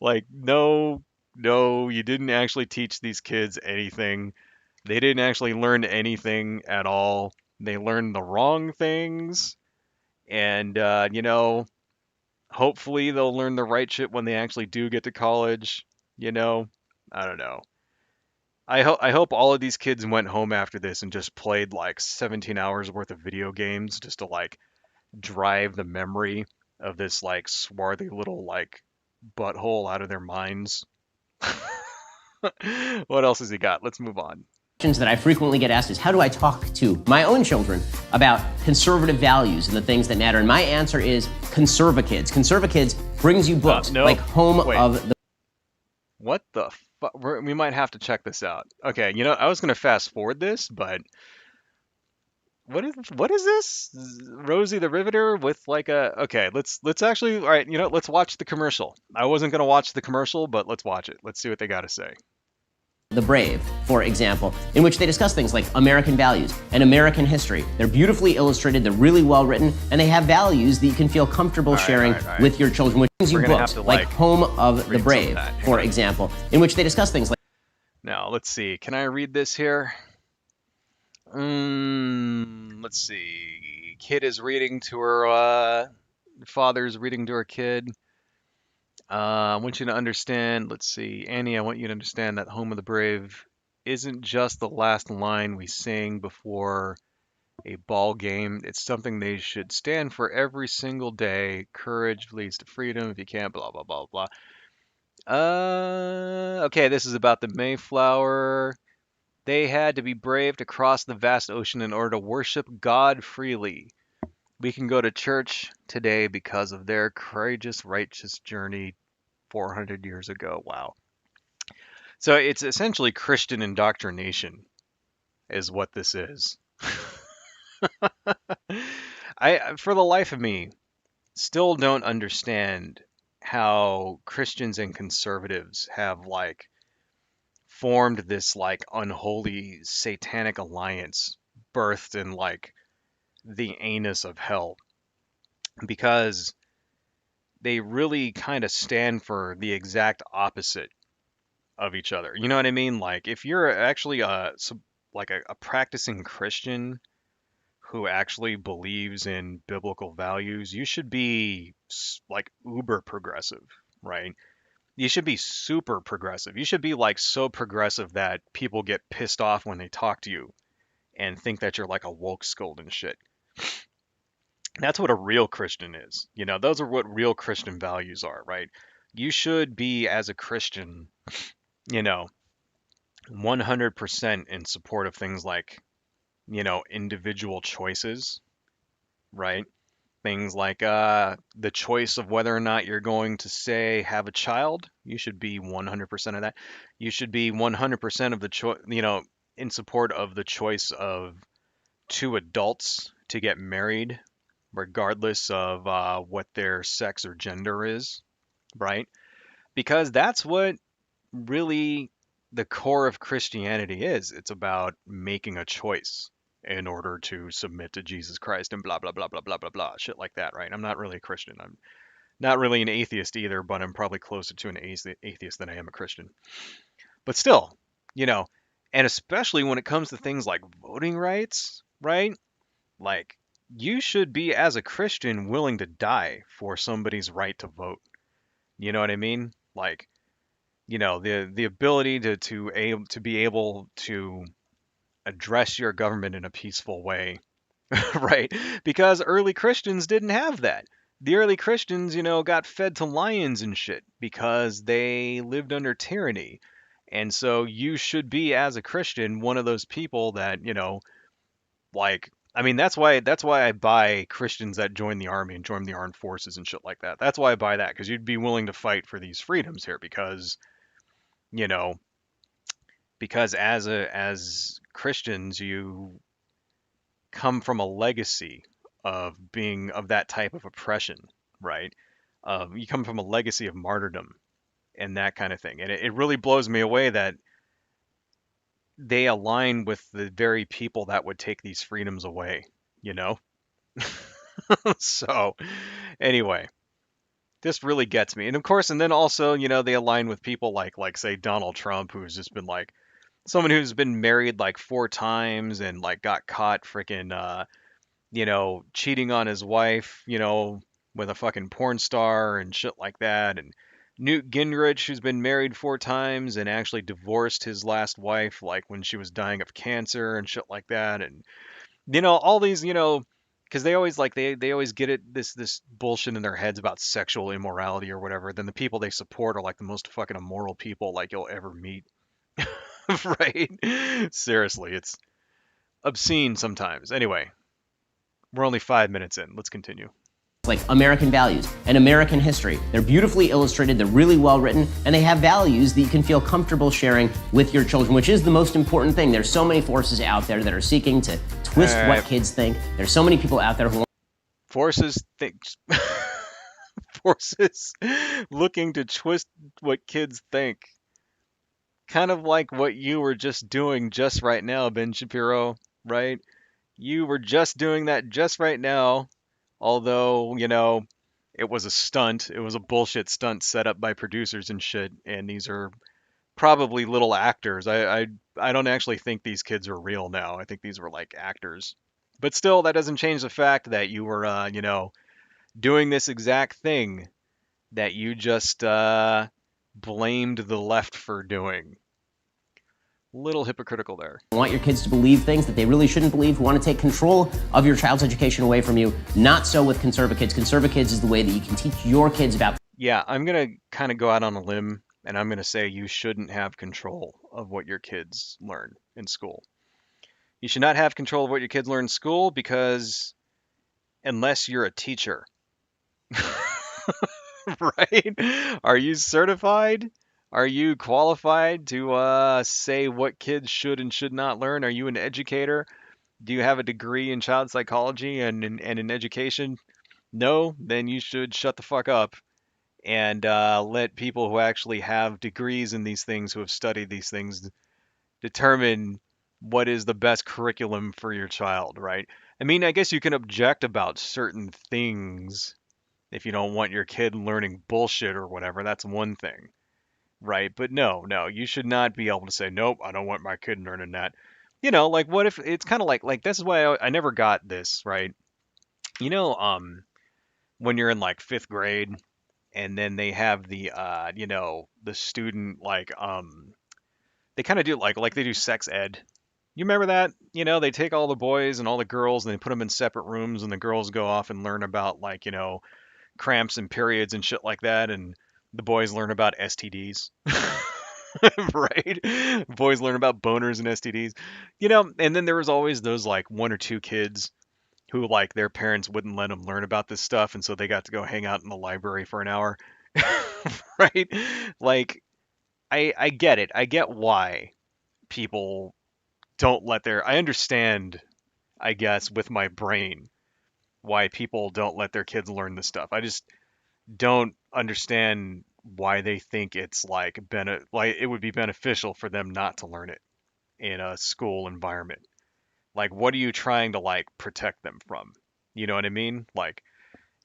like no, no, you didn't actually teach these kids anything. They didn't actually learn anything at all. They learned the wrong things, and hopefully they'll learn the right shit when they actually do get to college. You know, I don't know. I hope all of these kids went home after this and just played like 17 hours worth of video games just to like drive the memory of this like swarthy little like butthole out of their minds. What else has he got? Let's move on. Questions that I frequently get asked is, how do I talk to my own children about conservative values and the things that matter? And my answer is Conservakids. Conservakids brings you books No. like Home Wait. of the... What the fuck? We might have to check this out. Okay, I was gonna fast forward this, but what is this? Rosie the Riveter with like a okay, let's actually all right, let's watch the commercial. I wasn't gonna watch the commercial, but let's watch it. Let's see what they gotta say. The Brave, for example, in which they discuss things like American values and American history. They're beautifully illustrated, they're really well written, and they have values that you can feel comfortable sharing with your children, which brings you books like Home of the Brave, for example, in which they discuss things like... Now, let's see. Can I read this here? Let's see. Kid is reading to her, father's reading to her kid. I want you to understand, let's see, Annie, I want you to understand that Home of the Brave isn't just the last line we sing before a ball game. It's something they should stand for every single day. Courage leads to freedom. If you can't, blah, blah, blah, blah. Okay, this is about the Mayflower. They had to be brave to cross the vast ocean in order to worship God freely. We can go to church today because of their courageous, righteous journey 400 years ago. Wow. So it's essentially Christian indoctrination, is what this is. For the life of me, still don't understand how Christians and conservatives have like formed this like unholy satanic alliance birthed in like the anus of hell, because they really kind of stand for the exact opposite of each other. You know what I mean? Like if you're actually a practicing Christian who actually believes in biblical values, you should be like uber progressive, right? You should be super progressive. You should be like so progressive that people get pissed off when they talk to you and think that you're like a woke scold and shit. That's what a real Christian is. Those are what real Christian values are, right? You should be, as a Christian, you know, 100% in support of things like, individual choices, right? Things like the choice of whether or not you're going to say have a child. You should be 100% of that. You should be 100% of the choice, in support of the choice of two adults to get married, regardless of what their sex or gender is, right? Because that's what really the core of Christianity is. It's about making a choice in order to submit to Jesus Christ and blah, blah, blah, blah, blah, blah, blah, shit like that, right? I'm not really a Christian. I'm not really an atheist either, but I'm probably closer to an atheist than I am a Christian. But still, you know, and especially when it comes to things like voting rights, right? Like, you should be, as a Christian, willing to die for somebody's right to vote. You know what I mean? Like, the ability to be able to address your government in a peaceful way, right? Because early Christians didn't have that. The early Christians, got fed to lions and shit because they lived under tyranny. And so you should be, as a Christian, one of those people that, like, I mean, that's why I buy Christians that join the army and join the armed forces and shit like that. That's why I buy that, because you'd be willing to fight for these freedoms here, you know, because as Christians, you come from a legacy of being of that type of oppression, right? You come from a legacy of martyrdom, and that kind of thing. And it really blows me away that they align with the very people that would take these freedoms away, you know? So, anyway, this really gets me. And of course, and then also, they align with people like say Donald Trump, who's just been like someone who's been married like 4 times and like got caught freaking cheating on his wife, with a fucking porn star and shit like that. And Newt Gingrich, who's been married 4 times and actually divorced his last wife, like when she was dying of cancer and shit like that. And all these, because they always like they always get it this bullshit in their heads about sexual immorality or whatever. Then the people they support are like the most fucking immoral people like you'll ever meet, right? Seriously, it's obscene sometimes. Anyway, we're only 5 minutes in. Let's continue. Like American values and American history. They're beautifully illustrated, they're really well written, and they have values that you can feel comfortable sharing with your children, which is the most important thing. There's so many forces out there that are seeking to twist what kids think. There's so many people out there who forces forces looking to twist what kids think. Kind of like what you were just doing just right now, Ben Shapiro, right? You were just doing that just right now. Although, it was a stunt. It was a bullshit stunt set up by producers and shit. And these are probably little actors. I don't actually think these kids are real now. I think these were like actors. But still, that doesn't change the fact that you were, doing this exact thing that you just blamed the left for doing. Little hypocritical there. want your kids to believe things that they really shouldn't believe, who want to take control of your child's education away from you. Not so with conservative kids. Conservative kids is the way that you can teach your kids about. Yeah, I'm going to kind of go out on a limb and I'm going to say you shouldn't have control of what your kids learn in school. You should not have control of what your kids learn in school because unless you're a teacher, right? Are you certified? Are you qualified to say what kids should and should not learn? Are you an educator? Do you have a degree in child psychology and in education? No, then you should shut the fuck up and let people who actually have degrees in these things, who have studied these things, determine what is the best curriculum for your child, right? I mean, I guess you can object about certain things if you don't want your kid learning bullshit or whatever. That's one thing. Right, but no, you should not be able to say, nope, I don't want my kid learning that. Like what if it's kind of like this is why I never got this, right? You know, when you're in like fifth grade and then they have the student like they kind of do like they do sex ed. You remember that? They take all the boys and all the girls and they put them in separate rooms and the girls go off and learn about like, cramps and periods and shit like that and the boys learn about STDs. Right? Boys learn about boners and STDs. And then there was always those like one or two kids who like their parents wouldn't let them learn about this stuff and so they got to go hang out in the library for an hour. Right? Like I get it. I get why people don't let their I understand, I guess, with my brain why people don't let their kids learn this stuff. I just don't understand why they think it's like it would be beneficial for them not to learn it in a school environment. Like what are you trying to like protect them from? You know what I mean? Like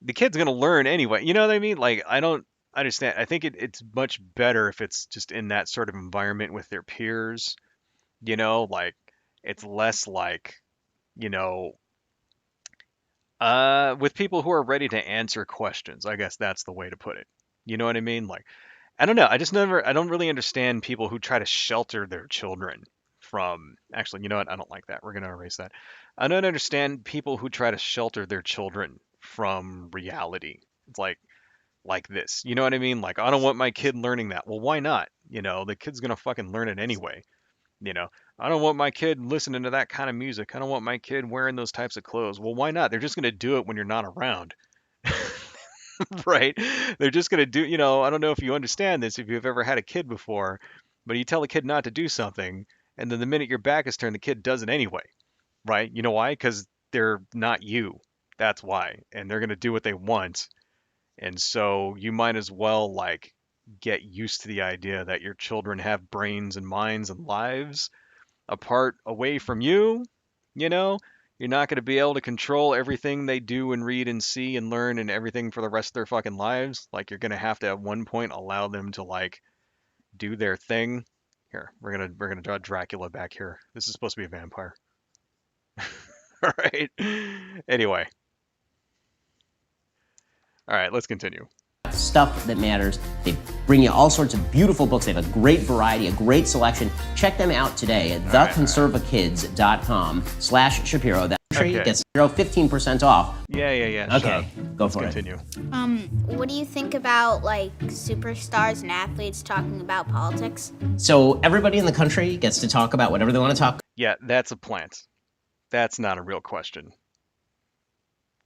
the kid's going to learn anyway. You know what I mean? Like I don't understand. I think it's much better if it's just in that sort of environment with their peers, like it's less like, you know, with people who are ready to answer questions. I guess that's the way to put it. You know what I mean? Like, I don't know. I don't really understand people who try to shelter their children from, actually, you know what? I don't like that. We're going to erase that. I don't understand people who try to shelter their children from reality. It's like this. You know what I mean? Like, I don't want my kid learning that. Well, why not? The kid's going to fucking learn it anyway. I don't want my kid listening to that kind of music. I don't want my kid wearing those types of clothes. Well, why not? They're just going to do it when you're not around. Right? They're just going to do, I don't know if you understand this, if you've ever had a kid before, but you tell a kid not to do something, and then the minute your back is turned, the kid does it anyway. Right? You know why? Because they're not you. That's why. And they're going to do what they want. And so you might as well, like, get used to the idea that your children have brains and minds and lives apart away from you. You know, you're not going to be able to control everything they do and read and see and learn and everything for the rest of their fucking lives. Like you're going to have to at one point allow them to like do their thing. Here, we're gonna draw Dracula back here. This is supposed to be a vampire. All right. Anyway. All right, let's continue. Stuff that matters. They bring you all sorts of beautiful books. They have a great variety, a great selection. Check them out today at theconservakids.com/Shapiro. That Okay. gets 15% off. Yeah. Shut Okay, up. go Let's for it. continue. What do you think about like superstars and athletes talking about politics? So everybody in the country gets to talk about whatever they want to talk. Yeah, that's a plant. That's not a real question.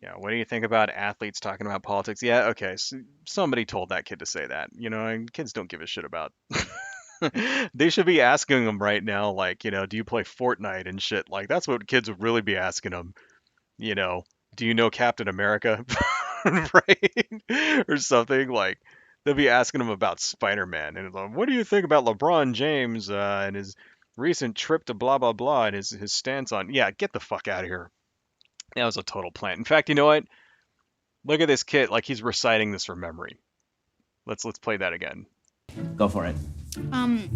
Yeah, what do you think about athletes talking about politics? Yeah, okay. So somebody told that kid to say that. You know, and kids don't give a shit about. They should be asking him right now, like, you know, do you play Fortnite and shit? Like, that's what kids would really be asking him. You know, do you know Captain America? Right? Or something like. They'll be asking him about Spider-Man and like, what do you think about LeBron James and his recent trip to blah blah blah and his stance on. Yeah, get the fuck out of here. That was a total plant. In fact, you know what? Look at this kid, like he's reciting this from memory. Let's play that again. Go for it.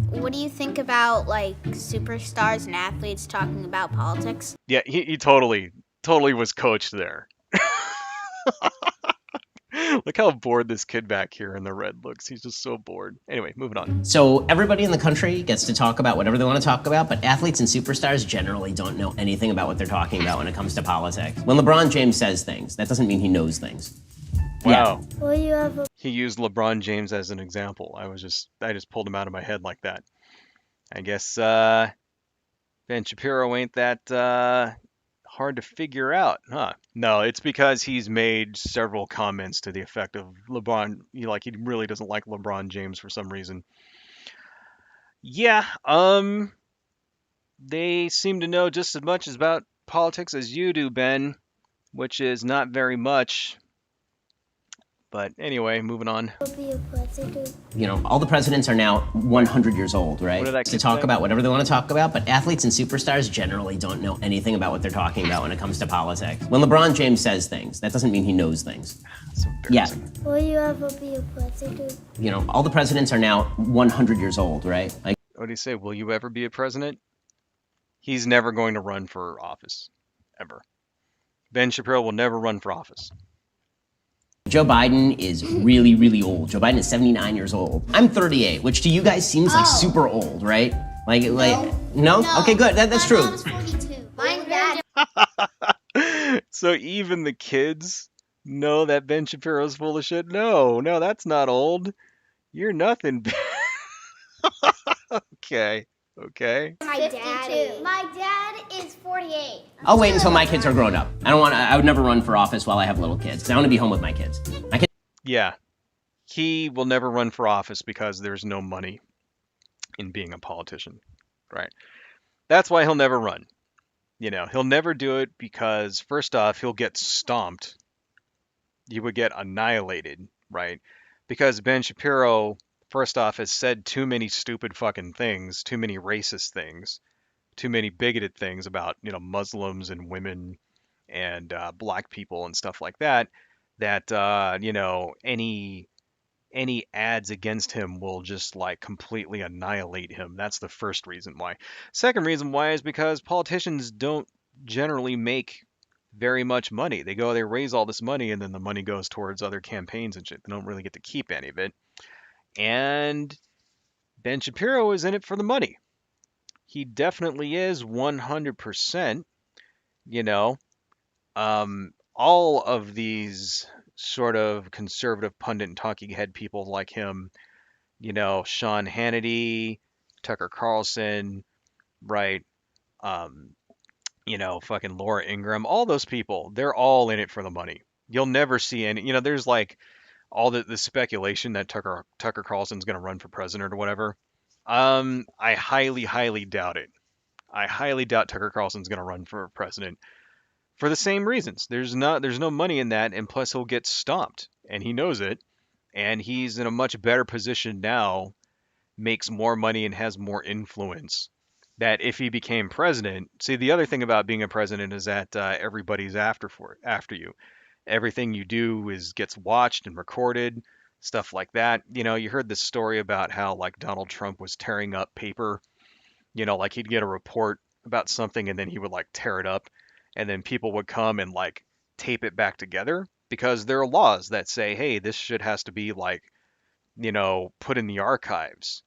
What do you think about like superstars and athletes talking about politics? Yeah, he totally was coached there. Look how bored this kid back here in the red looks. He's just so bored. Anyway, moving on. So everybody in the country gets to talk about whatever they want to talk about, but athletes and superstars generally don't know anything about what they're talking about when it comes to politics. When LeBron James says things, that doesn't mean he knows things. Wow. Will you ever? He used LeBron James as an example. I just pulled him out of my head like that. I guess Ben Shapiro ain't that hard to figure out, huh? No, it's because he's made several comments to the effect of LeBron, like he really doesn't like LeBron James for some reason. Yeah, they seem to know just as much about politics as you do, Ben, which is not very much. But anyway, moving on. Be a president. You know, all the presidents are now 100 years old, right? What did that To kid talk say? about whatever they want to talk about, but athletes and superstars generally don't know anything about what they're talking about when it comes to politics. When LeBron James says things, that doesn't mean he knows things. That's embarrassing. Will you ever be a president? You know, all the presidents are now 100 years old, right? Like, What do you say? Will you ever be a president? He's never going to run for office, ever. Ben Shapiro will never run for office. Joe Biden is really, really old. Joe Biden is 79 years old. I'm 38, which to you guys seems like super old, right? Like, no? Okay, good. That's true. My mom's 42. My dad. So even the kids know that Ben Shapiro's full of shit? No, that's not old. You're nothing. Okay. My dad. My dad is 48. I'll wait until my kids are grown up. I would never run for office while I have little kids, because I want to be home with my kids. My kids. Yeah. He will never run for office because there's no money in being a politician. Right. That's why he'll never run. You know, he'll never do it because, first off, he'll get stomped. He would get annihilated, right? Because Ben Shapiro, first off, has said too many stupid fucking things, too many racist things, too many bigoted things about, you know, Muslims and women and black people and stuff like that, that, you know, any ads against him will just like completely annihilate him. That's the first reason why. Second reason why is because politicians don't generally make very much money. They raise all this money and then the money goes towards other campaigns and shit. They don't really get to keep any of it. And Ben Shapiro is in it for the money. He definitely is 100%, you know. All of these sort of conservative pundit and talking head people like him, you know, Sean Hannity, Tucker Carlson, right? You know, fucking Laura Ingraham, all those people, they're all in it for the money. You'll never see any, you know, there's like all the speculation that Tucker Carlson's going to run for president or whatever. I highly doubt it. I highly doubt Tucker Carlson's going to run for president for the same reasons. There's no money in that, and plus he'll get stomped, and he knows it. and he's in a much better position now, makes more money and has more influence. That if he became president, see the other thing about being a president is that everybody's after you. Everything you do is gets watched and recorded, stuff like that. You heard this story about how like Donald Trump was tearing up paper. Like he'd get a report about something and then he would like tear it up, and then people would come and like tape it back together because there are laws that say, hey, this shit has to be like, put in the archives,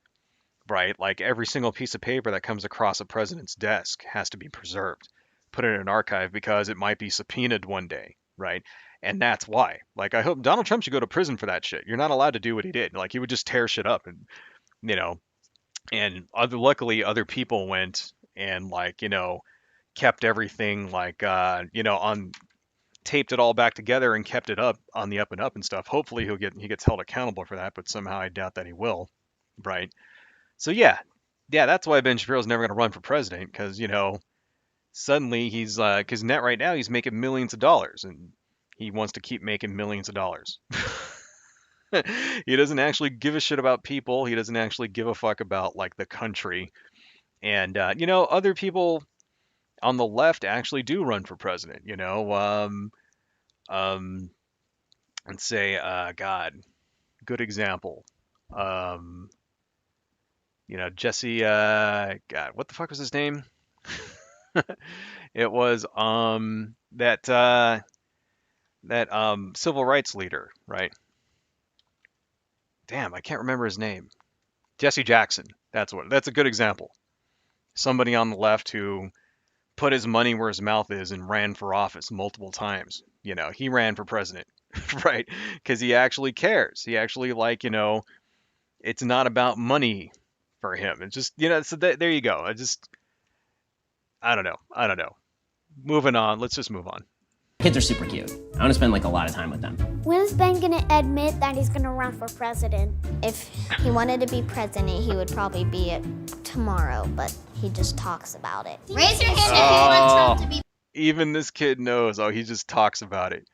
right? Like every single piece of paper that comes across a president's desk has to be preserved, put in an archive because it might be subpoenaed one day, right? And that's why. Like I hope Donald Trump should go to prison for that shit. You're not allowed to do what he did. Like he would just tear shit up, and you know, luckily other people went and like, kept everything like on taped it all back together and kept it up on the up and up and stuff. Hopefully he gets held accountable for that, but somehow I doubt that he will, right? So yeah, that's why Ben Shapiro's never going to run for president because suddenly he's because net right now he's making millions of dollars and he wants to keep making millions of dollars. He doesn't actually give a shit about people. He doesn't actually give a fuck about like the country. And other people on the left actually do run for president. Um, let's say, God, good example. Um, Jesse. God, what the fuck was his name? It was that civil rights leader, right? Damn, I can't remember his name. Jesse Jackson. That's a good example. Somebody on the left who put his money where his mouth is and ran for office multiple times. He ran for president, right? Because he actually cares. He actually it's not about money for him. It's just so there you go. I don't know. I don't know. Moving on. Let's just move on. Kids are super cute. I want to spend like a lot of time with them. When is Ben gonna admit that he's gonna run for president? If he wanted to be president, he would probably be it tomorrow, but he just talks about it. Raise your hand if you want Trump to be. Even this kid knows. Oh, he just talks about it.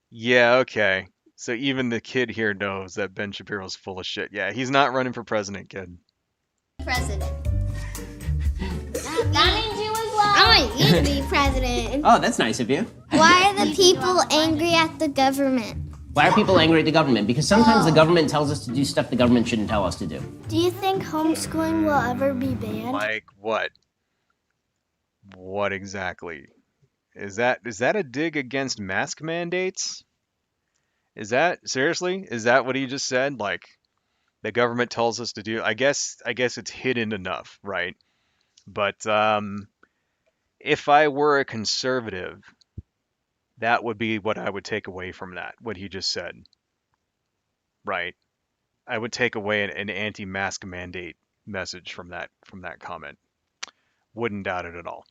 Yeah, okay. So even the kid here knows that Ben Shapiro's full of shit. Yeah, he's not running for president, kid. President. That means you as well. I want you to be president. Oh, that's nice of you. Why are the people angry at the government? Why are people angry at the government? Because sometimes the government tells us to do stuff the government shouldn't tell us to do. Do you think homeschooling will ever be banned? Like what? What exactly? Is that a dig against mask mandates? Is that seriously? Is that what he just said? Like the government tells us to do? I guess it's hidden enough, right? But if I were a conservative, that would be what I would take away from that, what he just said. Right? I would take away an anti-mask mandate message from that comment. Wouldn't doubt it at all.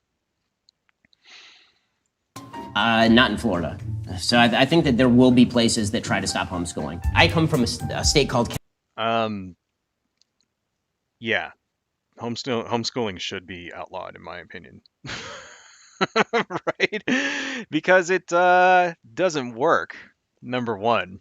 Not in Florida. So I think that there will be places that try to stop homeschooling. I come from a state called... Yeah. Homeschooling should be outlawed, in my opinion. Right? Because it doesn't work, number one.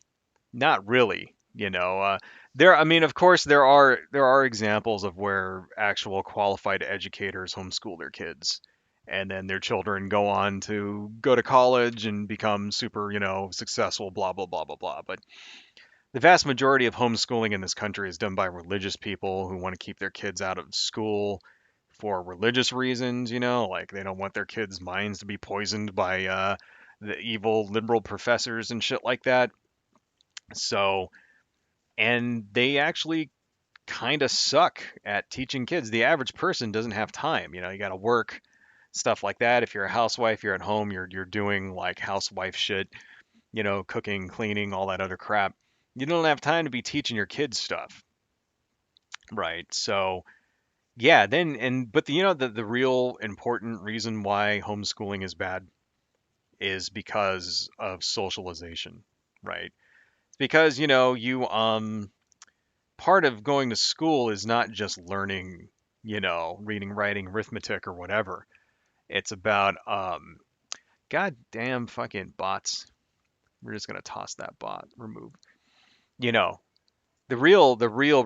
Not really, I mean, of course, there are examples of where actual qualified educators homeschool their kids, and then their children go on to go to college and become super, successful, blah, blah, blah, blah, blah. But the vast majority of homeschooling in this country is done by religious people who want to keep their kids out of school for religious reasons, like they don't want their kids' minds to be poisoned by the evil liberal professors and shit like that. So, and they actually kind of suck at teaching kids. The average person doesn't have time. You got to work, stuff like that. If you're a housewife, you're at home, you're doing like housewife shit, cooking, cleaning, all that other crap. You don't have time to be teaching your kids stuff. Right? So, yeah, but the real important reason why homeschooling is bad is because of socialization, right? It's because, part of going to school is not just learning, reading, writing, arithmetic or whatever. It's about goddamn fucking bots. We're just gonna toss that bot, remove. You know, the real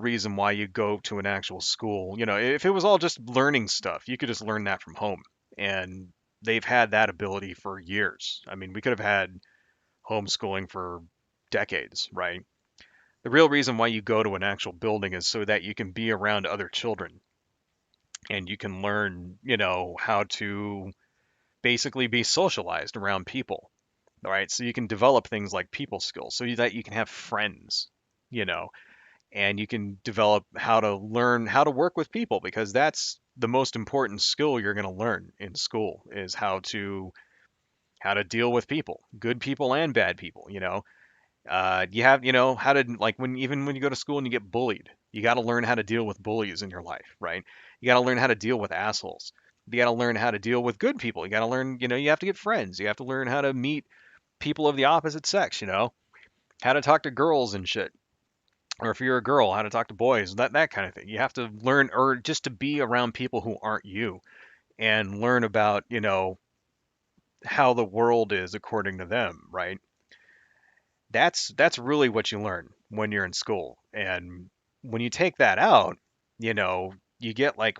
reason why you go to an actual school, if it was all just learning stuff, you could just learn that from home. And they've had that ability for years. I mean, we could have had homeschooling for decades, right? The real reason why you go to an actual building is so that you can be around other children and you can learn, how to basically be socialized around people, right? So you can develop things like people skills so that you can have friends, you know, and you can develop how to learn how to work with people because that's the most important skill you're going to learn in school is how to deal with people, good people and bad people, you have, how to like when you go to school and you get bullied, you got to learn how to deal with bullies in your life, right? You got to learn how to deal with assholes. You got to learn how to deal with good people. You got to learn, you have to get friends. You have to learn how to meet people of the opposite sex, how to talk to girls and shit. Or if you're a girl, how to talk to boys, that kind of thing. You have to learn or just to be around people who aren't you and learn about, how the world is according to them, right? That's really what you learn when you're in school. And when you take that out, you get like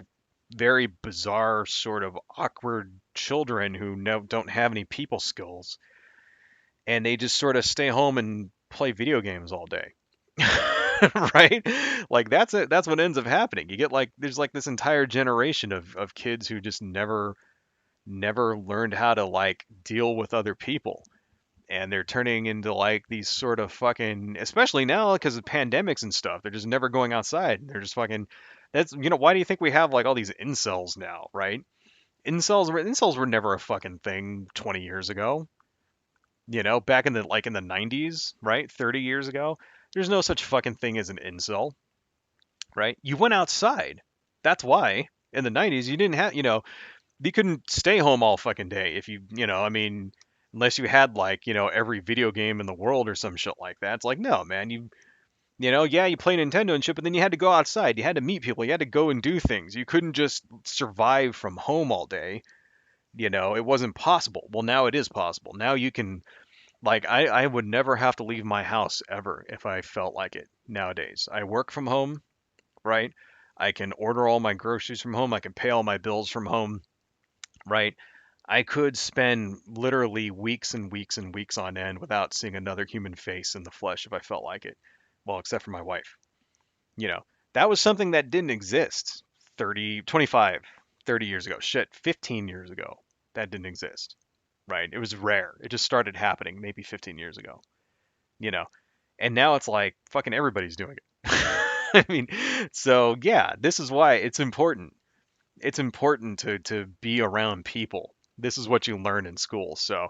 very bizarre sort of awkward children who don't have any people skills and they just sort of stay home and play video games all day. Right? Like that's what ends up happening. You get like there's like this entire generation of kids who just never learned how to like deal with other people and they're turning into like these sort of fucking, especially now because of pandemics and stuff. They're just never going outside. They're just fucking. That's why do you think we have like all these incels now, right? Incels were never a fucking thing 20 years ago. Back in the 90s, right? 30 years ago, there's no such fucking thing as an incel, right? You went outside. That's why in the 90s you didn't have, you couldn't stay home all fucking day if I mean, unless you had like, every video game in the world or some shit like that. It's like, no, man, yeah, you play Nintendo and shit, but then you had to go outside. You had to meet people. You had to go and do things. You couldn't just survive from home all day. It wasn't possible. Well, now it is possible. Now you can, like, I would never have to leave my house ever if I felt like it nowadays. I work from home, right? I can order all my groceries from home. I can pay all my bills from home, right? I could spend literally weeks and weeks and weeks on end without seeing another human face in the flesh if I felt like it. Well, except for my wife. You know, that was something that didn't exist 30, 25, 30 years ago. Shit, 15 years ago. That didn't exist, right? It was rare. It just started happening maybe 15 years ago, you know. And now it's like fucking everybody's doing it. I mean, so yeah, this is why it's important. It's important to be around people. This is what you learn in school. So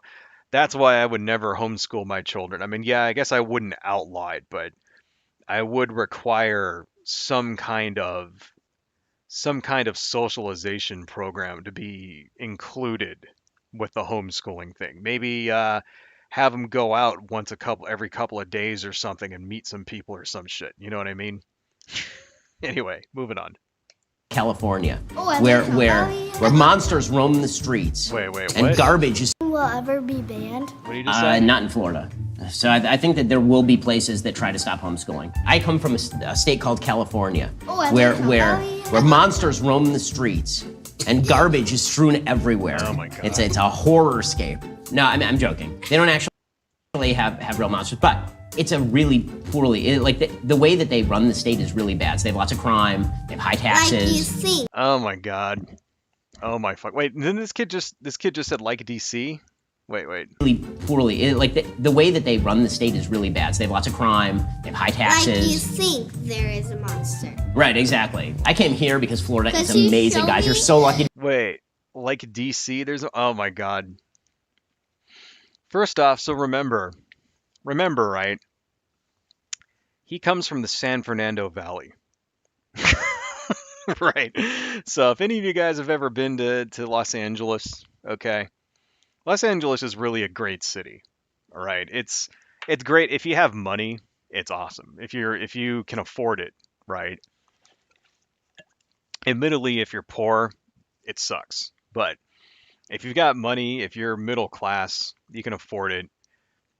that's why I would never homeschool my children. I mean, yeah, I guess I wouldn't outlaw it, but I would require some kind of socialization program to be included with the homeschooling thing. Maybe have them go out every couple of days or something and meet some people or some shit. You know what I mean? Anyway, moving on. California, Oh, I where like where California. where monsters roam the streets Wait, and what? garbage is Will ever be banned? What did you just say? not in Florida. So I think that there will be places that try to stop homeschooling. I come from a state called California, Oh, I where like where California. where monsters roam the streets and garbage is strewn everywhere. Oh my God. It's a horror-scape. No, I'm joking. They don't actually have real monsters, but it's a really poorly the way that they run the state is really bad. So they have lots of crime. They have high Like taxes. DC. Oh my God. Oh my fuck. Wait, then this kid just said like DC? Wait. Really poorly. The way that they run the state is really bad. So they have lots of crime. They have high Like you taxes. think there is a monster. Right, exactly. I came here because Florida is 'Cause you amazing, showed guys. You're me so lucky. Wait. Like DC? Oh my God. First off, so remember, right? He comes from the San Fernando Valley. Right. So if any of you guys have ever been to Los Angeles, okay. Los Angeles is really a great city. All right. It's great if you have money, it's awesome. If you can afford it, right? Admittedly, if you're poor, it sucks. But if you've got money, if you're middle class, you can afford it.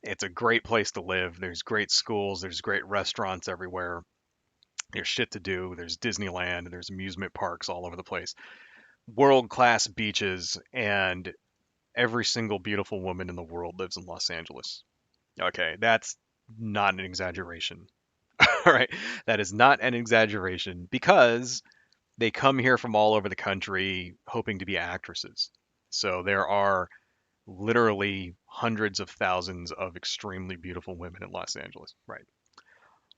It's a great place to live. There's great schools, there's great restaurants everywhere. There's shit to do. There's Disneyland, there's amusement parks all over the place. World-class beaches, and every single beautiful woman in the world lives in Los Angeles. Okay, that's not an exaggeration. All right, that is not an exaggeration because they come here from all over the country hoping to be actresses. So there are literally hundreds of thousands of extremely beautiful women in Los Angeles, right?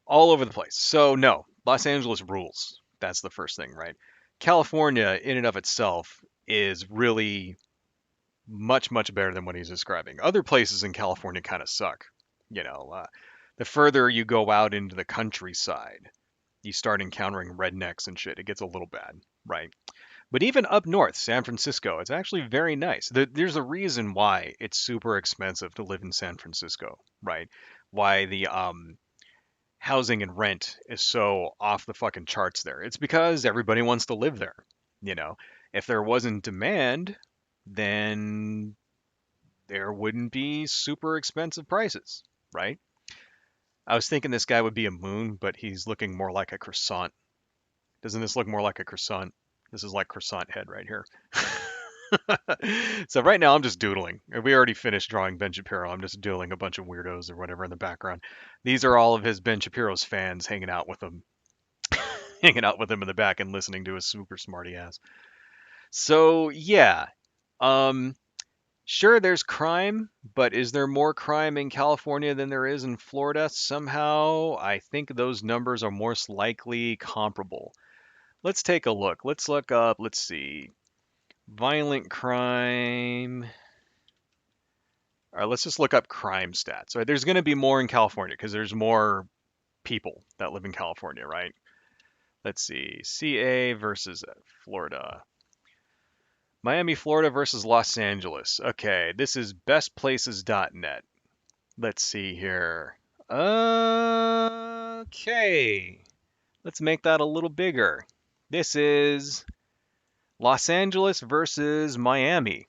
All over the place. So no, Los Angeles rules. That's the first thing, right? California in and of itself is really much, much better than what he's describing. Other places in California kind of suck. You know, the further you go out into the countryside, you start encountering rednecks and shit. It gets a little bad, right? But even up north, San Francisco, it's actually very nice. There's a reason why it's super expensive to live in San Francisco, right? Why the housing and rent is so off the fucking charts there. It's because everybody wants to live there. You know, if there wasn't demand, then there wouldn't be super expensive prices, right? I was thinking this guy would be a moon, but he's looking more like a croissant. Doesn't this look more like a croissant? This is like croissant head right here. So right now I'm just doodling. We already finished drawing Ben Shapiro. I'm just doodling a bunch of weirdos or whatever in the background. These are all of his Ben Shapiro's fans hanging out with him, hanging out with him in the back and listening to his super smarty ass. So yeah, um, sure there's crime, but is there more crime in California than there is in Florida? Somehow I think those numbers are most likely comparable. Let's take a look. Let's look up, let's see. Violent crime. All right, let's just look up crime stats. All right, there's going to be more in California because there's more people that live in California, right? Let's see. CA versus Florida. Miami, Florida versus Los Angeles. Okay, this is bestplaces.net. Let's see here. Okay. Let's make that a little bigger. This is Los Angeles versus Miami,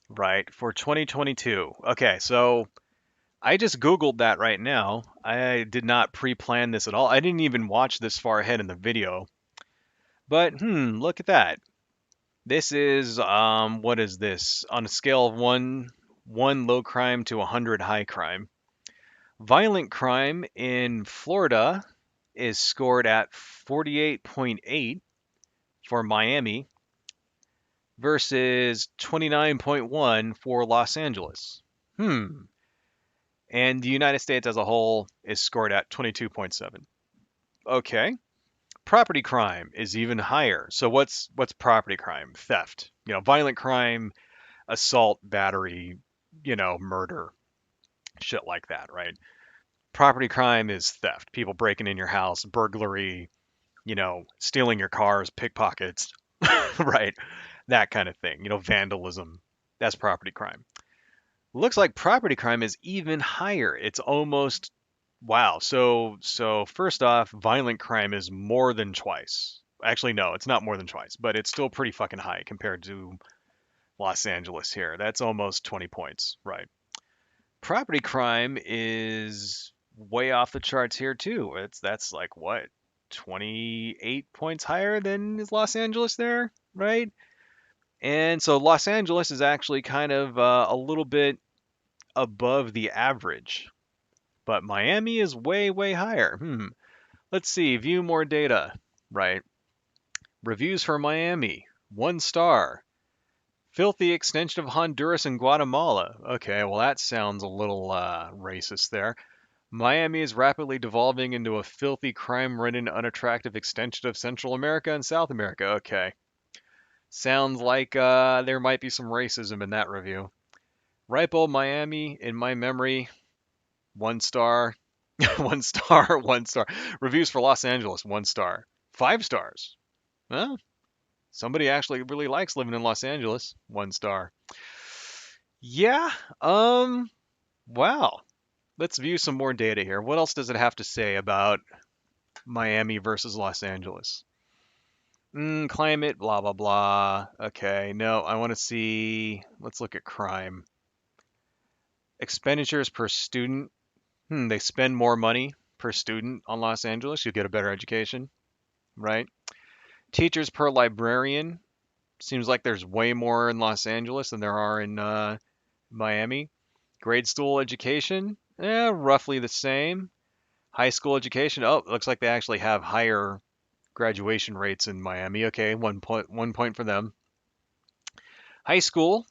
right, for 2022. Okay, so I just Googled that right now. I did not pre-plan this at all. I didn't even watch this far ahead in the video. But, look at that. This is, what is this? On a scale of one low crime to 100 high crime. Violent crime in Florida is scored at 48.8 for Miami versus 29.1 for Los Angeles. And the United States as a whole is scored at 22.7. Okay. Property crime is even higher. So what's property crime? Theft. You know, violent crime, assault, battery, murder, shit like that, right? Property crime is theft. People breaking in your house, burglary, stealing your cars, pickpockets, right? That kind of thing. Vandalism. That's property crime. Looks like property crime is even higher. It's almost wow. So first off, violent crime is more than twice. Actually, no, it's not more than twice, but it's still pretty fucking high compared to Los Angeles here. That's almost 20 points, right? Property crime is way off the charts here too. That's like what? 28 points higher than is Los Angeles there, right? And so Los Angeles is actually kind of a little bit above the average, but Miami is way, way higher. Let's see, view more data, right? Reviews for Miami, 1 star. Filthy extension of Honduras and Guatemala. Okay, well that sounds a little racist there. Miami is rapidly devolving into a filthy, crime-ridden, unattractive extension of Central America and South America. Okay. Sounds like there might be some racism in that review. Ripe old Miami, in my memory, 1 star. 1 star, 1 star. Reviews for Los Angeles, 1 star. 5 stars. Well, somebody actually really likes living in Los Angeles, 1 star. Yeah, wow. Let's view some more data here. What else does it have to say about Miami versus Los Angeles? Climate, blah, blah, blah. Okay, no, I want to see. Let's look at crime. Expenditures per student. They spend more money per student on Los Angeles. You get a better education, right? Teachers per librarian. Seems like there's way more in Los Angeles than there are in Miami. Grade school education, roughly the same. High school education, oh, it looks like they actually have higher graduation rates in Miami. Okay, 1 point for them. High school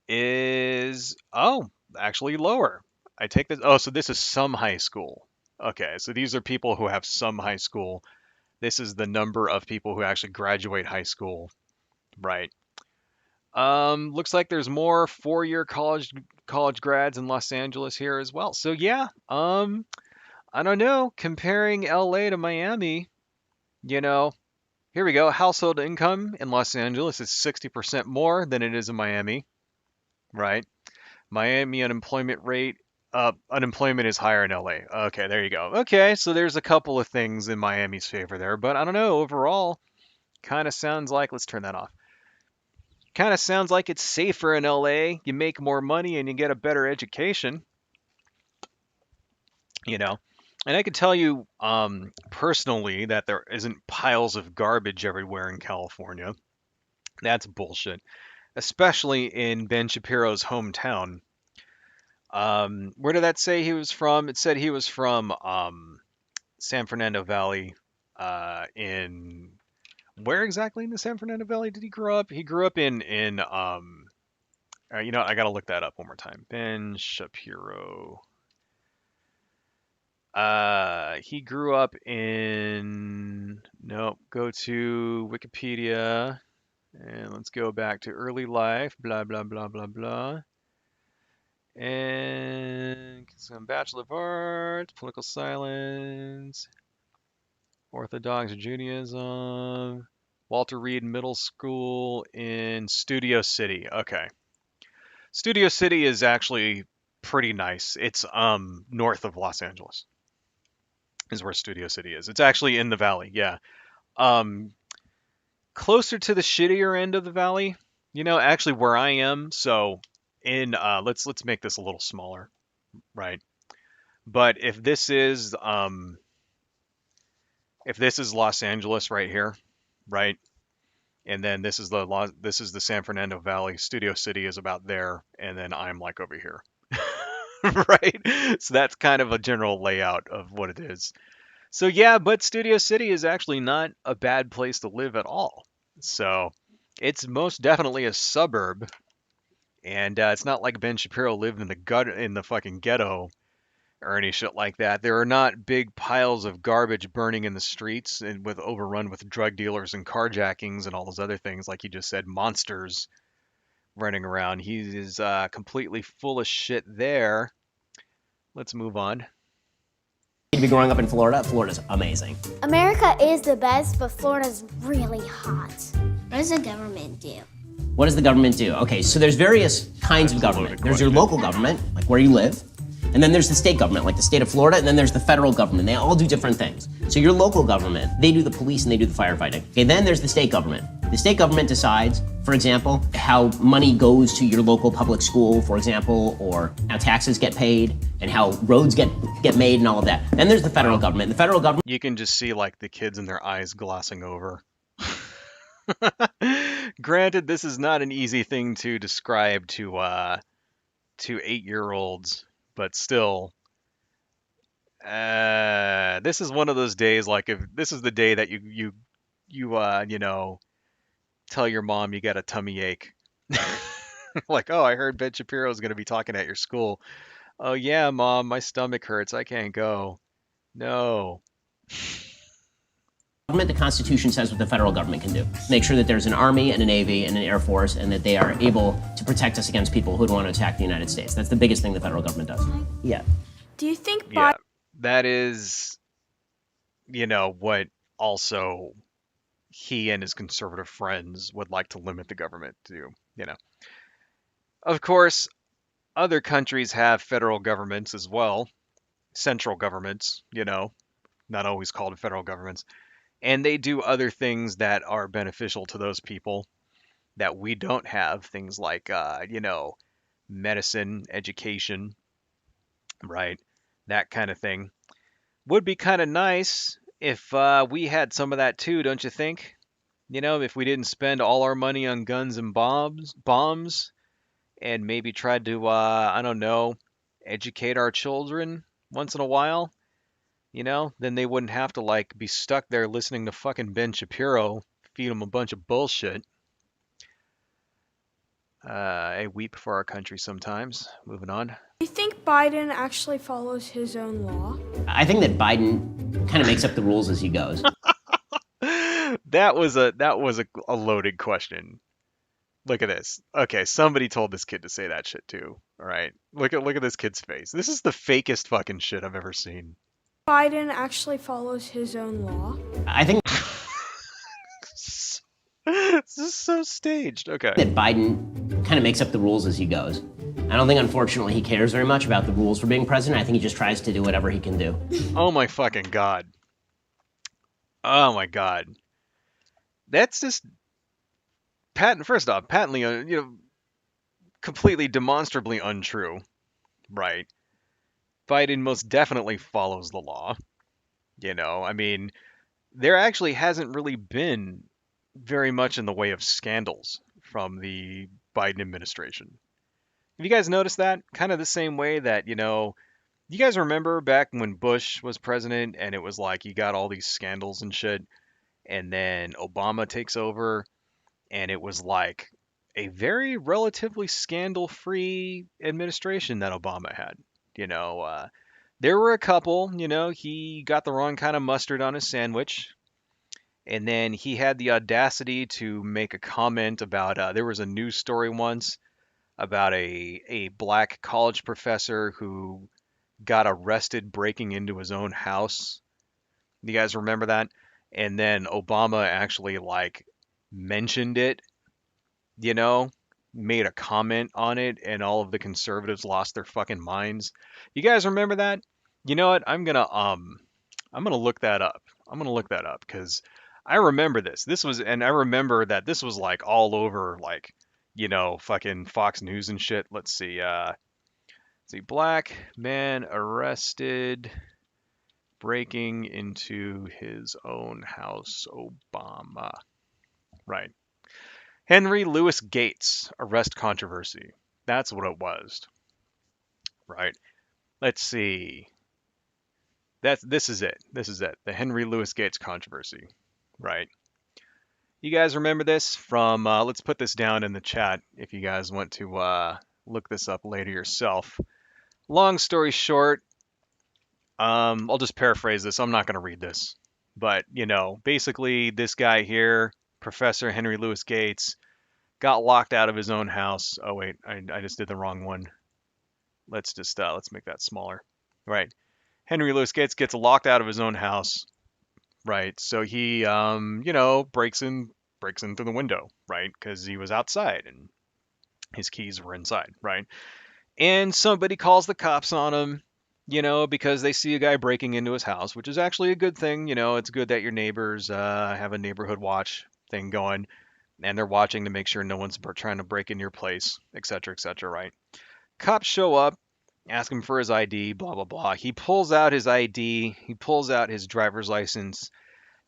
is, oh, actually lower. I take this, oh, so this is some high school. Okay, so these are people who have some high school. This is the number of people who actually graduate high school, right? Looks like there's more four-year college grads in Los Angeles here as well. So yeah, I don't know. Comparing LA to Miami, you know, here we go. Household income in Los Angeles is 60% more than it is in Miami, right? Miami unemployment is higher in LA. Okay, there you go. Okay, so there's a couple of things in Miami's favor there, but I don't know. Overall, kind of sounds like, let's turn that off. Kind of sounds like it's safer in LA. You make more money and you get a better education, you know. And I can tell you personally that there isn't piles of garbage everywhere in California. That's bullshit, especially in Ben Shapiro's hometown. Where did that say he was from? It said he was from San Fernando Valley. In where exactly in the San Fernando Valley did he grow up? He grew up in you know, I gotta look that up one more time. Ben Shapiro. He grew up in. Nope. Go to Wikipedia and let's go back to early life. Blah blah blah blah blah. And some Bachelor of Arts, political silence, Orthodox Judaism, Walter Reed Middle School in Studio City. Okay. Studio City is actually pretty nice. It's north of Los Angeles is where Studio City is. It's actually in the valley. Yeah. Um closer to the shittier end of the valley. You know, actually where I am. So in let's make this a little smaller, right? But if this is Los Angeles right here, right? And then this is the San Fernando Valley. Studio City is about there, and then I'm like over here. Right? So that's kind of a general layout of what it is. So yeah, but Studio City is actually not a bad place to live at all. So it's most definitely a suburb, and it's not like Ben Shapiro lived in the fucking ghetto or any shit like that. There are not big piles of garbage burning in the streets and with overrun with drug dealers and carjackings and all those other things, like you just said, monsters running around. He is completely full of shit there. Let's move on. To be growing up in Florida, Florida's amazing. America is the best, but Florida's really hot. What does the government do? What does the government do? Okay, so there's various kinds of government. There's your local government, like where you live. And then there's the state government, like the state of Florida, and then there's the federal government. They all do different things. So your local government, they do the police and they do the firefighting. Okay, then there's the state government. The state government decides, for example, how money goes to your local public school, for example, or how taxes get paid and how roads get made and all of that. Then there's the federal government. The federal government. You can just see like the kids and their eyes glossing over. Granted, this is not an easy thing to describe to 8-year-olds, but still, this is one of those days. Like if this is the day that you know, tell your mom you got a tummy ache. Like, oh, I heard Ben Shapiro is going to be talking at your school. Oh yeah, mom, my stomach hurts. I can't go. No. The Constitution says what the federal government can do. Make sure that there's an army and a navy and an air force and that they are able to protect us against people who want to attack the United States. That's the biggest thing the federal government does. Yeah. Do you think Yeah, that is, you know, what also he and his conservative friends would like to limit the government to, you know. Of course, other countries have federal governments as well, central governments, you know, not always called federal governments. And they do other things that are beneficial to those people that we don't have. Things like, you know, medicine, education, right? That kind of thing. Would be kind of nice if we had some of that too, don't you think? If we didn't spend all our money on guns and bombs, and maybe tried to, I don't know, educate our children once in a while, then they wouldn't have to like be stuck there listening to fucking Ben Shapiro feed them a bunch of bullshit. I weep for our country sometimes. Moving on. Do you think Biden actually follows his own law? I think that Biden kind of makes up the rules as he goes. That was a loaded question. Look at this. Okay, somebody told this kid to say that shit too. All right. Look at this kid's face. This is the fakest fucking shit I've ever seen. Biden actually follows his own law? I think This is so staged. Okay. that Biden kind of makes up the rules as he goes. I don't think, unfortunately, he cares very much about the rules for being president. I think he just tries to do whatever he can do. Oh my fucking god. Oh my god. That's just first off, patently, completely demonstrably untrue, right? Biden most definitely follows the law. I mean, there actually hasn't really been very much in the way of scandals from the Biden administration. Have you guys noticed that? Kind of the same way that, you guys remember back when Bush was president and it was like you got all these scandals and shit, and then Obama takes over and it was like a very relatively scandal-free administration that Obama had. There were a couple, he got the wrong kind of mustard on his sandwich. And then he had the audacity to make a comment about there was a news story once about a black college professor who got arrested breaking into his own house. You guys remember that? And then Obama actually like mentioned it, you know, made a comment on it, and all of the conservatives lost their fucking minds. You guys remember that? You know what? I'm gonna look that up. I'm gonna look that up because I remember this. And I remember that this was like all over, like, fucking Fox News and shit. Let's see. Black man arrested breaking into his own house. Obama. Right. Henry Louis Gates arrest controversy. That's what it was. Right. Let's see. This is it. This is it. The Henry Louis Gates controversy. Right. You guys remember this from? Let's put this down in the chat if you guys want to look this up later yourself. Long story short, I'll just paraphrase this. I'm not going to read this, but basically, this guy here, Professor Henry Louis Gates, got locked out of his own house. Oh wait, I just did the wrong one. Let's make that smaller. Right. Henry Louis Gates gets locked out of his own house. Right. So he, breaks in through the window, right? Because he was outside and his keys were inside, right? And somebody calls the cops on him, because they see a guy breaking into his house, which is actually a good thing. It's good that your neighbors have a neighborhood watch thing going, and they're watching to make sure no one's trying to break into your place, etc., etc., right? Cops show up, ask him for his ID, blah, blah, blah. He pulls out his ID, he pulls out his driver's license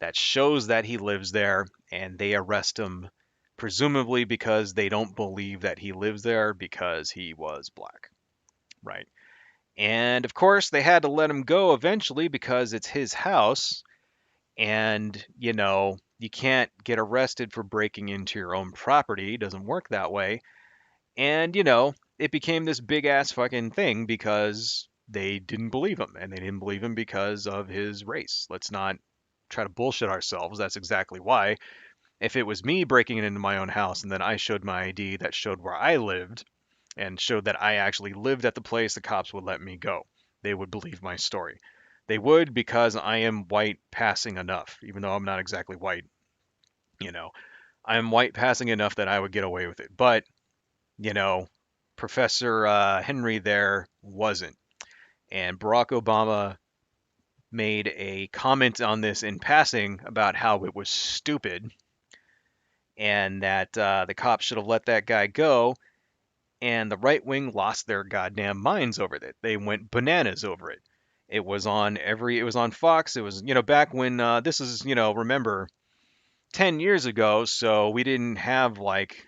that shows that he lives there, and they arrest him, presumably because they don't believe that he lives there because he was black, right? And of course, they had to let him go eventually because it's his house, and, you can't get arrested for breaking into your own property. It doesn't work that way. And, it became this big ass fucking thing because they didn't believe him, and they didn't believe him because of his race. Let's not try to bullshit ourselves. That's exactly why. If it was me breaking into my own house and then I showed my ID that showed where I lived and showed that I actually lived at the place, the cops would let me go. They would believe my story. They would, because I am white passing enough, even though I'm not exactly white. I am white passing enough that I would get away with it. But, Professor Henry there wasn't. And Barack Obama made a comment on this in passing about how it was stupid and that the cops should have let that guy go. and the right wing lost their goddamn minds over it. They went bananas over it. It was on Fox. It was, back when, this is, remember, 10 years ago, so we didn't have like,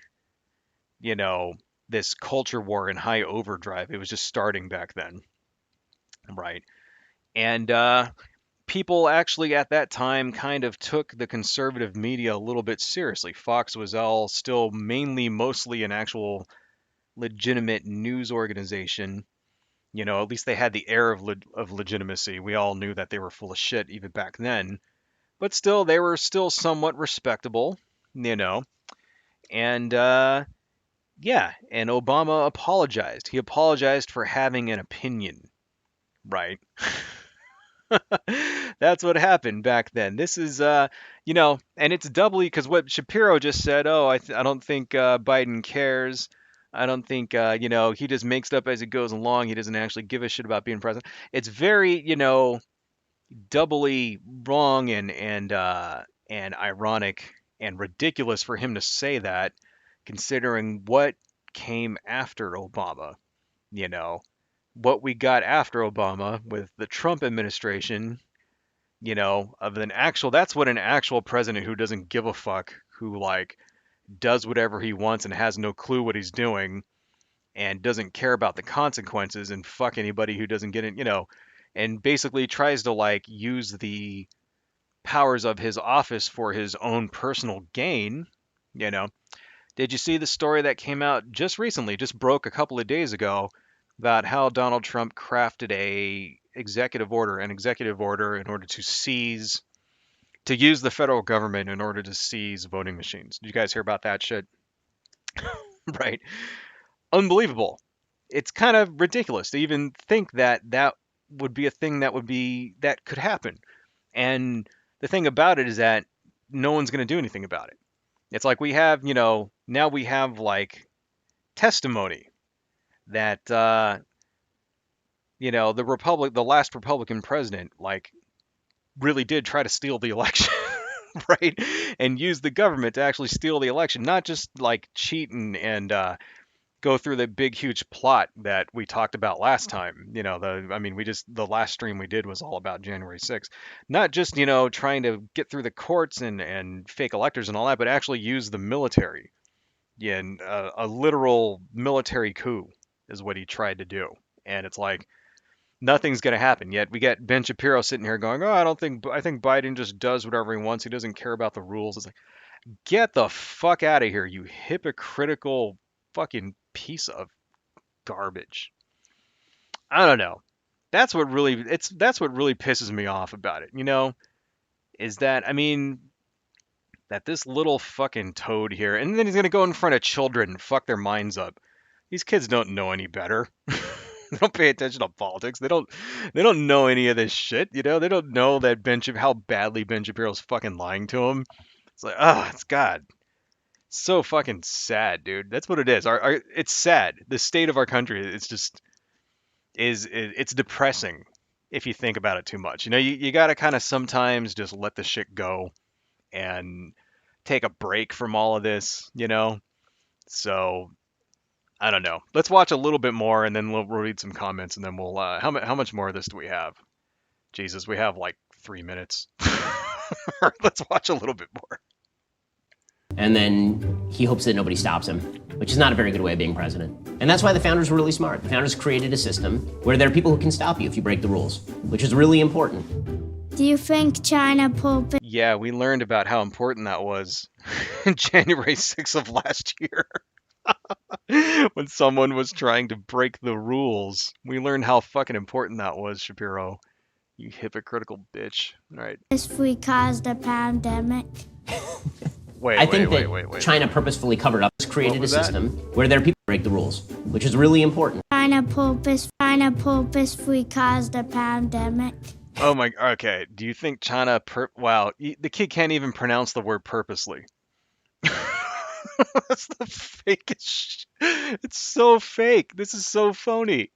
you know, this culture war in high overdrive. It was just starting back then, right? And people actually at that time kind of took the conservative media a little bit seriously. Fox was all still mostly an actual legitimate news organization. At least they had the air of legitimacy. We all knew that they were full of shit even back then, but still, they were still somewhat respectable, you know. And yeah, and Obama apologized. He apologized for having an opinion, right? That's what happened back then. This is, and it's doubly because what Shapiro just said. Oh, I don't think Biden cares. I don't think, he just makes it up as he goes along. He doesn't actually give a shit about being president. It's very, doubly wrong and ironic and ridiculous for him to say that, considering what came after Obama. You know, what we got after Obama with the Trump administration, of an actual that's what an actual president who doesn't give a fuck, who like does whatever he wants and has no clue what he's doing and doesn't care about the consequences and fuck anybody who doesn't get it, and basically tries to like use the powers of his office for his own personal gain, you know. Did you see the story that came out just recently, just broke a couple of days ago, about how Donald Trump crafted an executive order in order to use the federal government in order to seize voting machines? Did you guys hear about that shit? Right. Unbelievable. It's kind of ridiculous to even think that that would be a thing that could happen. And the thing about it is that no one's going to do anything about it. It's like we have, now we have like testimony that, the last Republican president, like, really did try to steal the election, right? And use the government to actually steal the election, not just like cheat and go through the big, huge plot that we talked about last time. The last stream we did was all about January 6th. Not just, trying to get through the courts and fake electors and all that, but actually use the military. Yeah, and a literal military coup is what he tried to do. And it's like, nothing's going to happen. Yet we get Ben Shapiro sitting here going, oh, I think Biden just does whatever he wants. He doesn't care about the rules. It's like, get the fuck out of here, you hypocritical fucking piece of garbage. I don't know. That's what really pisses me off about it, is that, that this little fucking toad here, and then he's gonna go in front of children and fuck their minds up. These kids don't know any better. They don't pay attention to politics. They don't know any of this shit, They don't know that how badly Ben Shapiro's fucking lying to them. It's like, it's God. So fucking sad, dude. That's what it is. It's sad. The state of our country, it's just it's depressing if you think about it too much. You got to kind of sometimes just let the shit go and take a break from all of this, So I don't know. Let's watch a little bit more and then we'll read some comments and then we'll how much more of this do we have? Jesus, we have like 3 minutes. Let's watch a little bit more. And then he hopes that nobody stops him, which is not a very good way of being president. And that's why the founders were really smart. The founders created a system where there are people who can stop you if you break the rules, which is really important. Do you think China pulled? Yeah, we learned about how important that was January 6th of last year. When someone was trying to break the rules. We learned how fucking important that was, Shapiro. You hypocritical bitch. All right. If we caused a pandemic. I think that China purposefully covered up, created a system where there are people who break the rules, which is really important. China purposefully caused a pandemic. Oh my, okay. Do you think China, wow, the kid can't even pronounce the word purposely. That's the fakest It's so fake. This is so phony.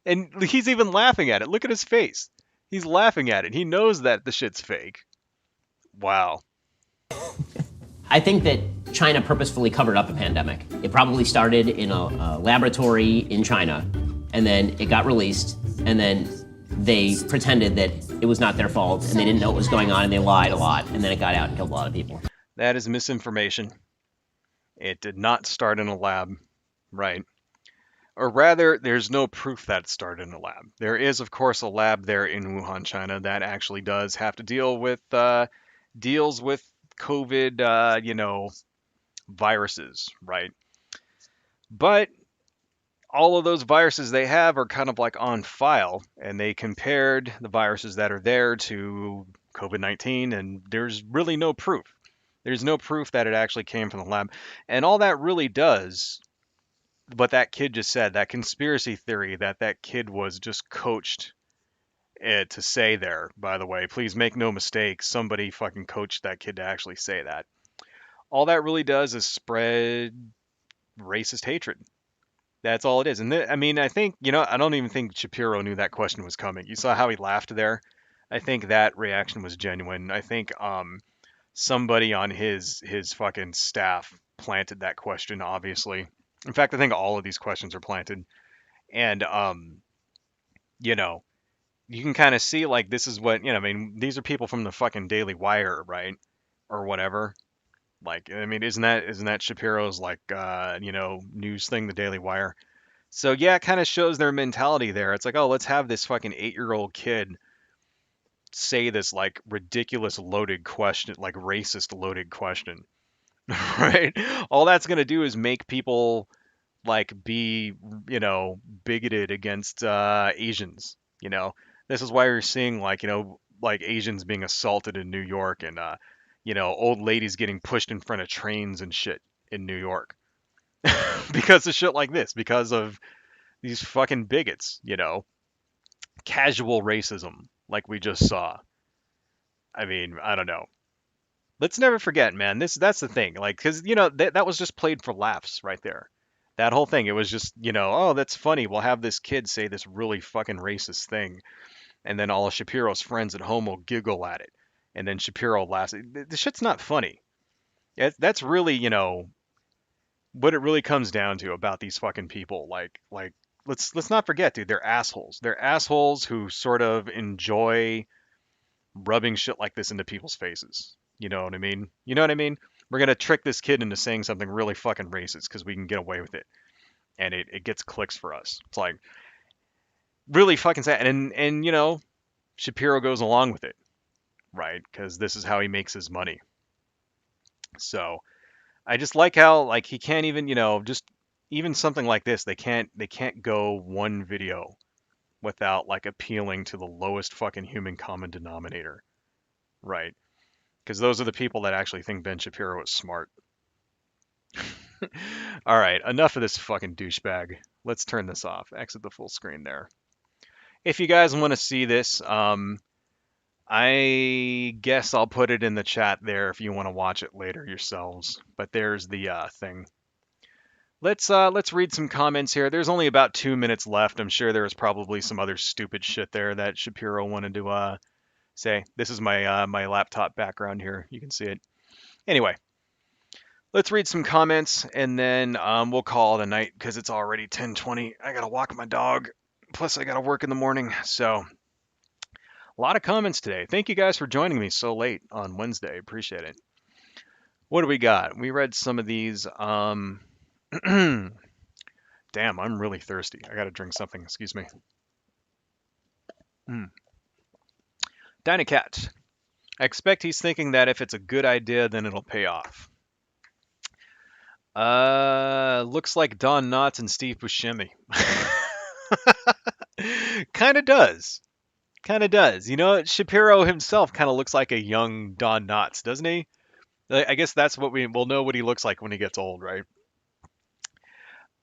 And he's even laughing at it. Look at his face. He's laughing at it. He knows that the shit's fake. Wow. I think that China purposefully covered up a pandemic. It probably started in a laboratory in China, and then it got released, and then they pretended that it was not their fault, and they didn't know what was going on, and they lied a lot, and then it got out and killed a lot of people. That is misinformation. It did not start in a lab, right? Or rather, there's no proof that it started in a lab. There is, of course, a lab there in Wuhan, China, that actually does have to deals with COVID, viruses, right? But all of those viruses they have are kind of like on file, and they compared the viruses that are there to COVID-19, and there's really no proof. There's no proof that it actually came from the lab. And all that really does, what that kid just said, that conspiracy theory that that kid was just coached to say there, by the way, please make no mistake, somebody fucking coached that kid to actually say that. All that really does is spread racist hatred. That's all it is. And I mean, I think, I don't even think Shapiro knew that question was coming. You saw how he laughed there? I think that reaction was genuine. I think somebody on his fucking staff planted that question, obviously. In fact, I think all of these questions are planted. And you know, you can kind of see like this is what, I mean, these are people from the fucking Daily Wire, right? Or whatever. Like, I mean, isn't that Shapiro's like news thing, the Daily Wire? So yeah, it kind of shows their mentality there. It's like, oh, let's have this fucking 8-year-old kid say this like ridiculous loaded question, like racist loaded question, right? All that's gonna do is make people like be, bigoted against Asians. This is why you're seeing like, like Asians being assaulted in New York, and old ladies getting pushed in front of trains and shit in New York because of shit like this, because of these fucking bigots, casual racism like we just saw. I mean, I don't know. Let's never forget, man. That's the thing. Like, because that was just played for laughs right there. That whole thing, it was just, oh, that's funny. We'll have this kid say this really fucking racist thing, and then all of Shapiro's friends at home will giggle at it, and then Shapiro laughs. The shit's not funny. That's really, what it really comes down to about these fucking people. Like, let's not forget, dude. They're assholes. They're assholes who sort of enjoy rubbing shit like this into people's faces. You know what I mean? You know what I mean? We're gonna trick this kid into saying something really fucking racist because we can get away with it, and it gets clicks for us. It's like really fucking sad, and Shapiro goes along with it, right? Because this is how he makes his money. So I just like how like he can't even just even something like this they can't go one video without like appealing to the lowest fucking human common denominator, right? Because those are the people that actually think Ben Shapiro is smart. All right, enough of this fucking douchebag. Let's turn this off. Exit the full screen there. If you guys want to see this, I guess I'll put it in the chat there if you want to watch it later yourselves. But there's the thing. Let's read some comments here. There's only about 2 minutes left. I'm sure there was probably some other stupid shit there that Shapiro wanted to say. This is my my laptop background here. You can see it. Anyway, let's read some comments, and then we'll call it a night because it's already 10:20. I gotta walk my dog. Plus, I gotta work in the morning. So, a lot of comments today. Thank you guys for joining me so late on Wednesday. Appreciate it. What do we got? We read some of these. Damn, I'm really thirsty. I gotta drink something. Excuse me. Dynacat. I expect he's thinking that if it's a good idea, then it'll pay off. Looks like Don Knotts and Steve Buscemi. Kind of does. Kind of does. Shapiro himself kind of looks like a young Don Knotts, doesn't he? I guess that's what we'll know what he looks like when he gets old, right?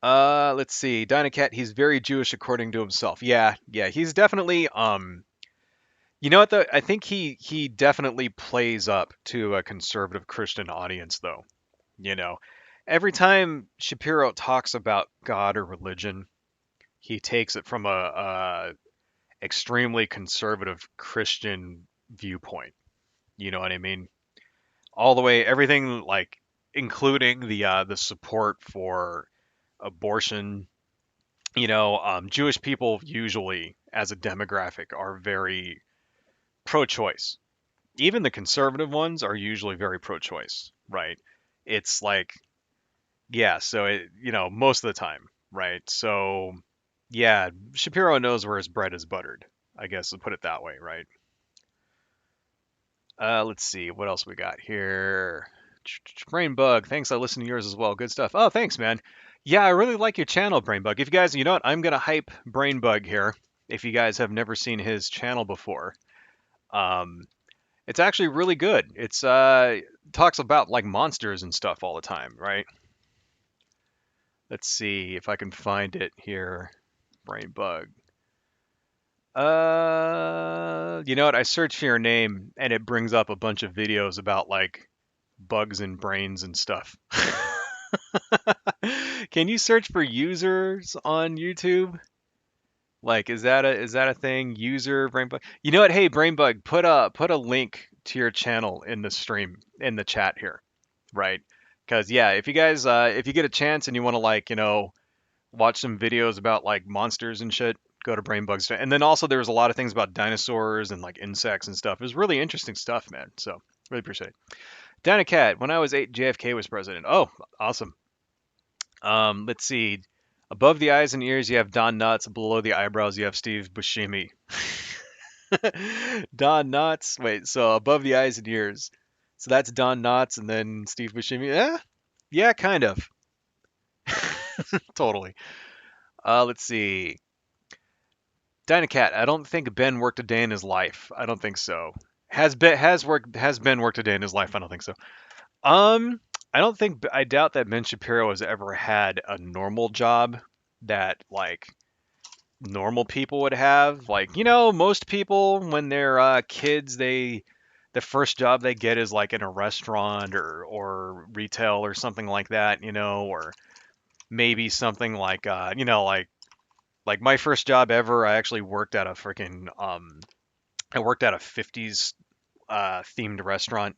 Let's see. Dynacat, he's very Jewish according to himself. Yeah, he's definitely you know what though? I think he definitely plays up to a conservative Christian audience though. Every time Shapiro talks about God or religion, he takes it from a extremely conservative Christian viewpoint. You know what I mean? All the way, everything like including the support for abortion. Jewish people usually, as a demographic, are very pro-choice. Even the conservative ones are usually very pro-choice, right? It's like, yeah, so most of the time, right? So, yeah, Shapiro knows where his bread is buttered, I guess, to put it that way, right? Let's see, what else we got here? Brain Bug, thanks. I listened to yours as well. Good stuff. Oh, thanks, man. Yeah, I really like your channel, Brain Bug. If you guys, you know what, I'm gonna hype Brain Bug here. If you guys have never seen his channel before, um, it's actually really good. It's talks about like monsters and stuff all the time, right? Let's see if I can find it here. Brain Bug. You know what? I searched for your name and it brings up a bunch of videos about like bugs and brains and stuff. Can you search for users on YouTube? Like, is that a thing? User Brainbug. You know what? Hey, Brainbug, put a link to your channel in the stream in the chat here, right? Because yeah, if you guys if you get a chance and you want to like watch some videos about like monsters and shit, go to Brainbug's. And then also there was a lot of things about dinosaurs and like insects and stuff. It was really interesting stuff, man. So really appreciate it. Dana Cat, when I was 8, JFK was president. Oh, awesome. Let's see. Above the eyes and ears, you have Don Knotts. Below the eyebrows, you have Steve Buscemi. Don Knotts. Wait, so above the eyes and ears. So that's Don Knotts and then Steve Buscemi. Yeah, kind of. Totally. Let's see. Dynacat, I don't think Ben worked a day in his life. I don't think so. Has Ben worked a day in his life? I don't think so. Um, I doubt that Ben Shapiro has ever had a normal job that like normal people would have. Like, most people when they're kids, the first job they get is like in a restaurant or retail or something like that, or maybe something like like my first job ever, I actually worked at a freaking I worked at a 50s themed restaurant,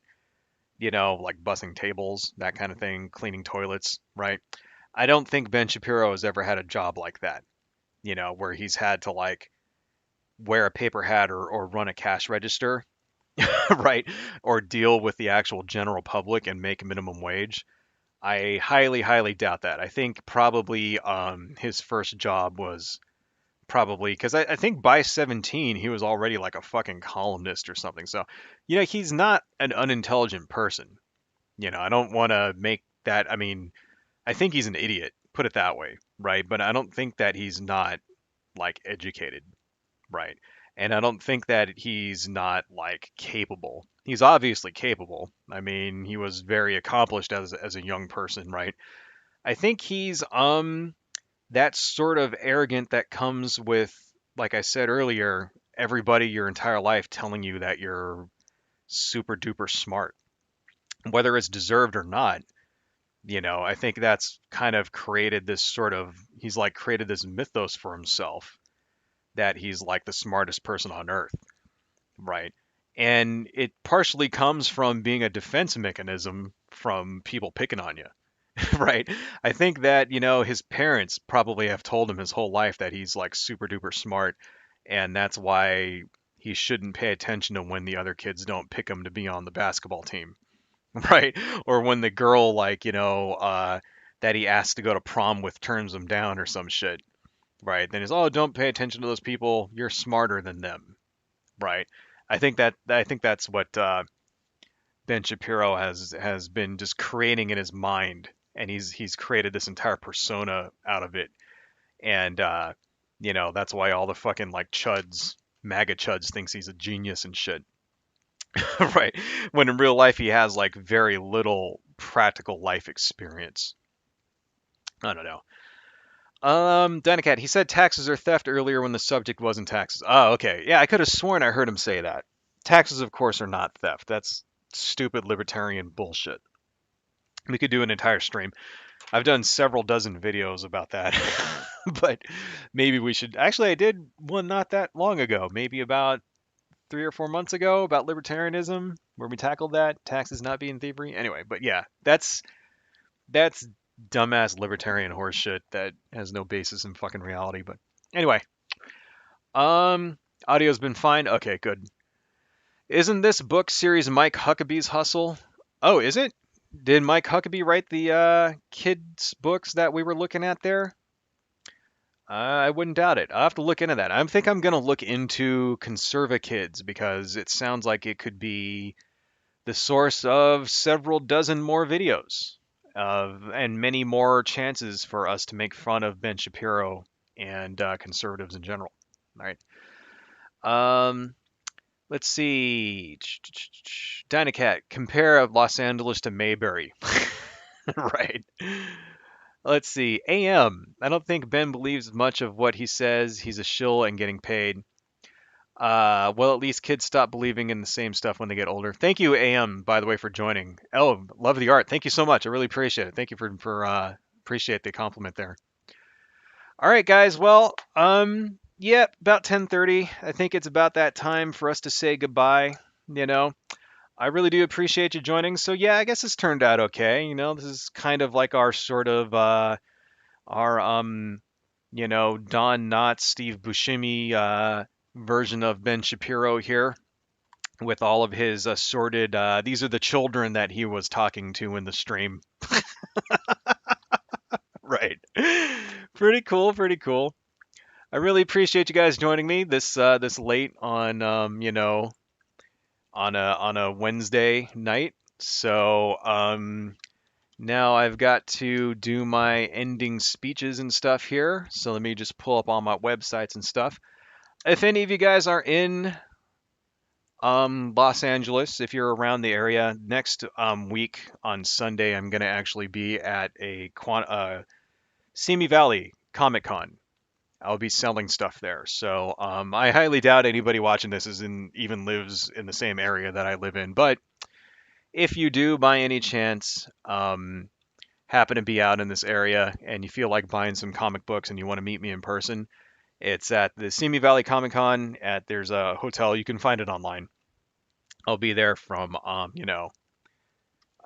like bussing tables, that kind of thing, cleaning toilets, right? I don't think Ben Shapiro has ever had a job like that, where he's had to like wear a paper hat or run a cash register, right? Or deal with the actual general public and make minimum wage. I highly, highly doubt that. I think probably his first job was probably because I think by 17 he was already like a fucking columnist or something. So, he's not an unintelligent person. I don't want to make that. I mean, I think he's an idiot, put it that way, right? But I don't think that he's not like educated, right? And I don't think that he's not like capable. He's obviously capable. I mean, he was very accomplished as a young person, right? I think he's that sort of arrogant that comes with, like I said earlier, everybody your entire life telling you that you're super duper smart, whether it's deserved or not. I think that's kind of created this sort of, he's like created this mythos for himself that he's like the smartest person on earth, right? And it partially comes from being a defense mechanism from people picking on you. Right. I think that, his parents probably have told him his whole life that he's like super duper smart, and that's why he shouldn't pay attention to when the other kids don't pick him to be on the basketball team. Right. Or when the girl, like, that he asked to go to prom with turns him down or some shit. Right. Then he's, oh, don't pay attention to those people. You're smarter than them. Right. I think that's what Ben Shapiro has been just creating in his mind, and he's created this entire persona out of it, and that's why all the fucking like chuds, MAGA chuds, thinks he's a genius and shit, right? When in real life he has like very little practical life experience. I don't know. Dynacat, he said taxes are theft earlier when the subject wasn't taxes. Oh, okay. Yeah, I could have sworn I heard him say that. Taxes, of course, are not theft. That's stupid libertarian bullshit. We could do an entire stream. I've done several dozen videos about that. But maybe we should. Actually, I did one not that long ago, maybe about 3 or 4 months ago, about libertarianism, where we tackled that taxes not being thievery. Anyway, but yeah, that's that's dumbass libertarian horseshit that has no basis in fucking reality. But anyway, audio's been fine. Okay, good. Isn't this book series Mike Huckabee's Hustle? Oh, is it? Did Mike Huckabee write the kids books that we were looking at there? I wouldn't doubt it. I'll have to look into that. I think I'm gonna look into Conserva Kids because it sounds like it could be the source of several dozen more videos, and many more chances for us to make fun of Ben Shapiro and conservatives in general. All right. Um, let's see. Dynacat, compare Los Angeles to Mayberry. Right. Let's see. AM. I don't think Ben believes much of what he says. He's a shill and getting paid. Well, at least kids stop believing in the same stuff when they get older. Thank you, AM, by the way, for joining. Oh, love the art. Thank you so much. I really appreciate it. Thank you for appreciate the compliment there. All right, guys. Well, yeah, about 10:30. I think it's about that time for us to say goodbye. You know, I really do appreciate you joining. So yeah, I guess this turned out okay. This is kind of like our sort of our Don Knotts, Steve Buscemi version of Ben Shapiro here, with all of his assorted. These are the children that he was talking to in the stream. Right. Pretty cool. Pretty cool. I really appreciate you guys joining me this late on on a Wednesday night. So now I've got to do my ending speeches and stuff here. So let me just pull up all my websites and stuff. If any of you guys are in Los Angeles, if you're around the area, next week on Sunday, I'm going to actually be at a Simi Valley Comic Con. I'll be selling stuff there. So I highly doubt anybody watching this even lives in the same area that I live in. But if you do, by any chance, happen to be out in this area and you feel like buying some comic books and you want to meet me in person, it's at the Simi Valley Comic Con. There's a hotel. You can find it online. I'll be there from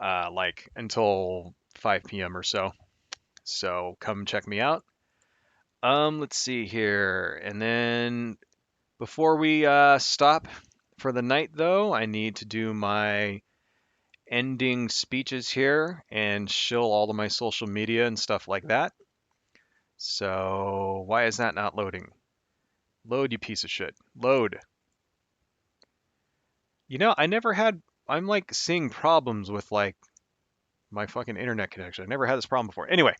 like until 5 p.m. or so. So come check me out. Let's see here. And then before we stop for the night, though, I need to do my ending speeches here and shill all of my social media and stuff like that. So why is that not loading? Load, you piece of shit. Load. I'm like seeing problems with like my fucking internet connection. I never had this problem before. Anyway,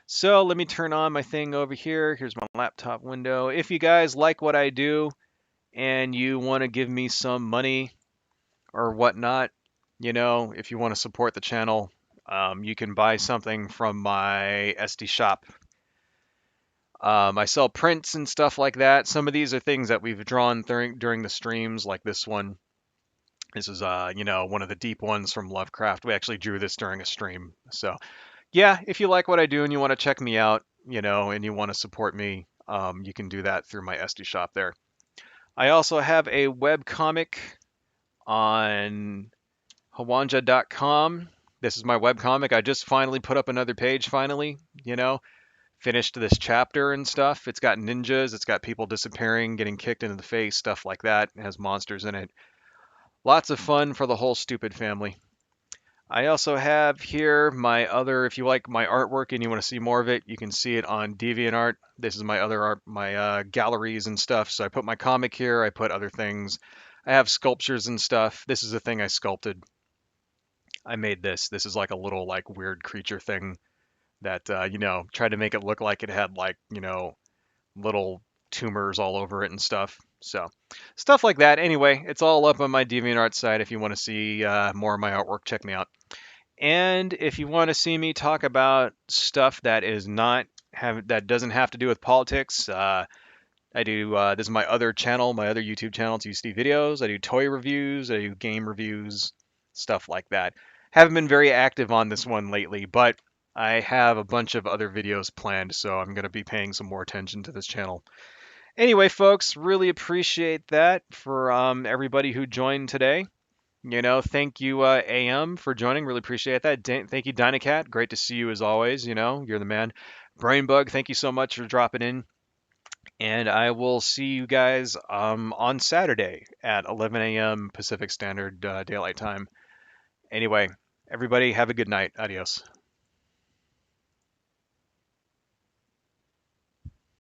so let me turn on my thing over here. Here's my laptop window. If you guys like what I do and you want to give me some money or whatnot, if you want to support the channel, you can buy something from my SD shop. I sell prints and stuff like that. Some of these are things that we've drawn during the streams, like this one. This is, one of the deep ones from Lovecraft. We actually drew this during a stream. So, yeah, if you like what I do and you want to check me out, and you want to support me, you can do that through my SD shop there. I also have a web comic on hawanja.com. This is my webcomic. I just finally put up another page, finished this chapter and stuff. It's got ninjas, it's got people disappearing, getting kicked into the face, stuff like that. It has monsters in it. Lots of fun for the whole stupid family. I also have here my other, if you like my artwork and you want to see more of it, you can see it on DeviantArt. This is my other art, my galleries and stuff. So I put my comic here, I put other things. I have sculptures and stuff. This is the thing I sculpted. I made this. This is like a little like weird creature thing that, tried to make it look like it had like, little tumors all over it and stuff. So stuff like that. Anyway, it's all up on my DeviantArt site. If you want to see more of my artwork, check me out. And if you want to see me talk about stuff that doesn't have to do with politics, I do. This is my other channel, my other YouTube channel. It's UCD Videos. I do toy reviews. I do game reviews, stuff like that. Haven't been very active on this one lately, but I have a bunch of other videos planned, so I'm going to be paying some more attention to this channel. Anyway, folks, really appreciate that for everybody who joined today. Thank you, AM, for joining. Really appreciate that. Thank you, Dynacat. Great to see you as always. You're the man. Brainbug, thank you so much for dropping in. And I will see you guys on Saturday at 11 a.m. Pacific Standard Daylight Time. Anyway, everybody have a good night. Adios.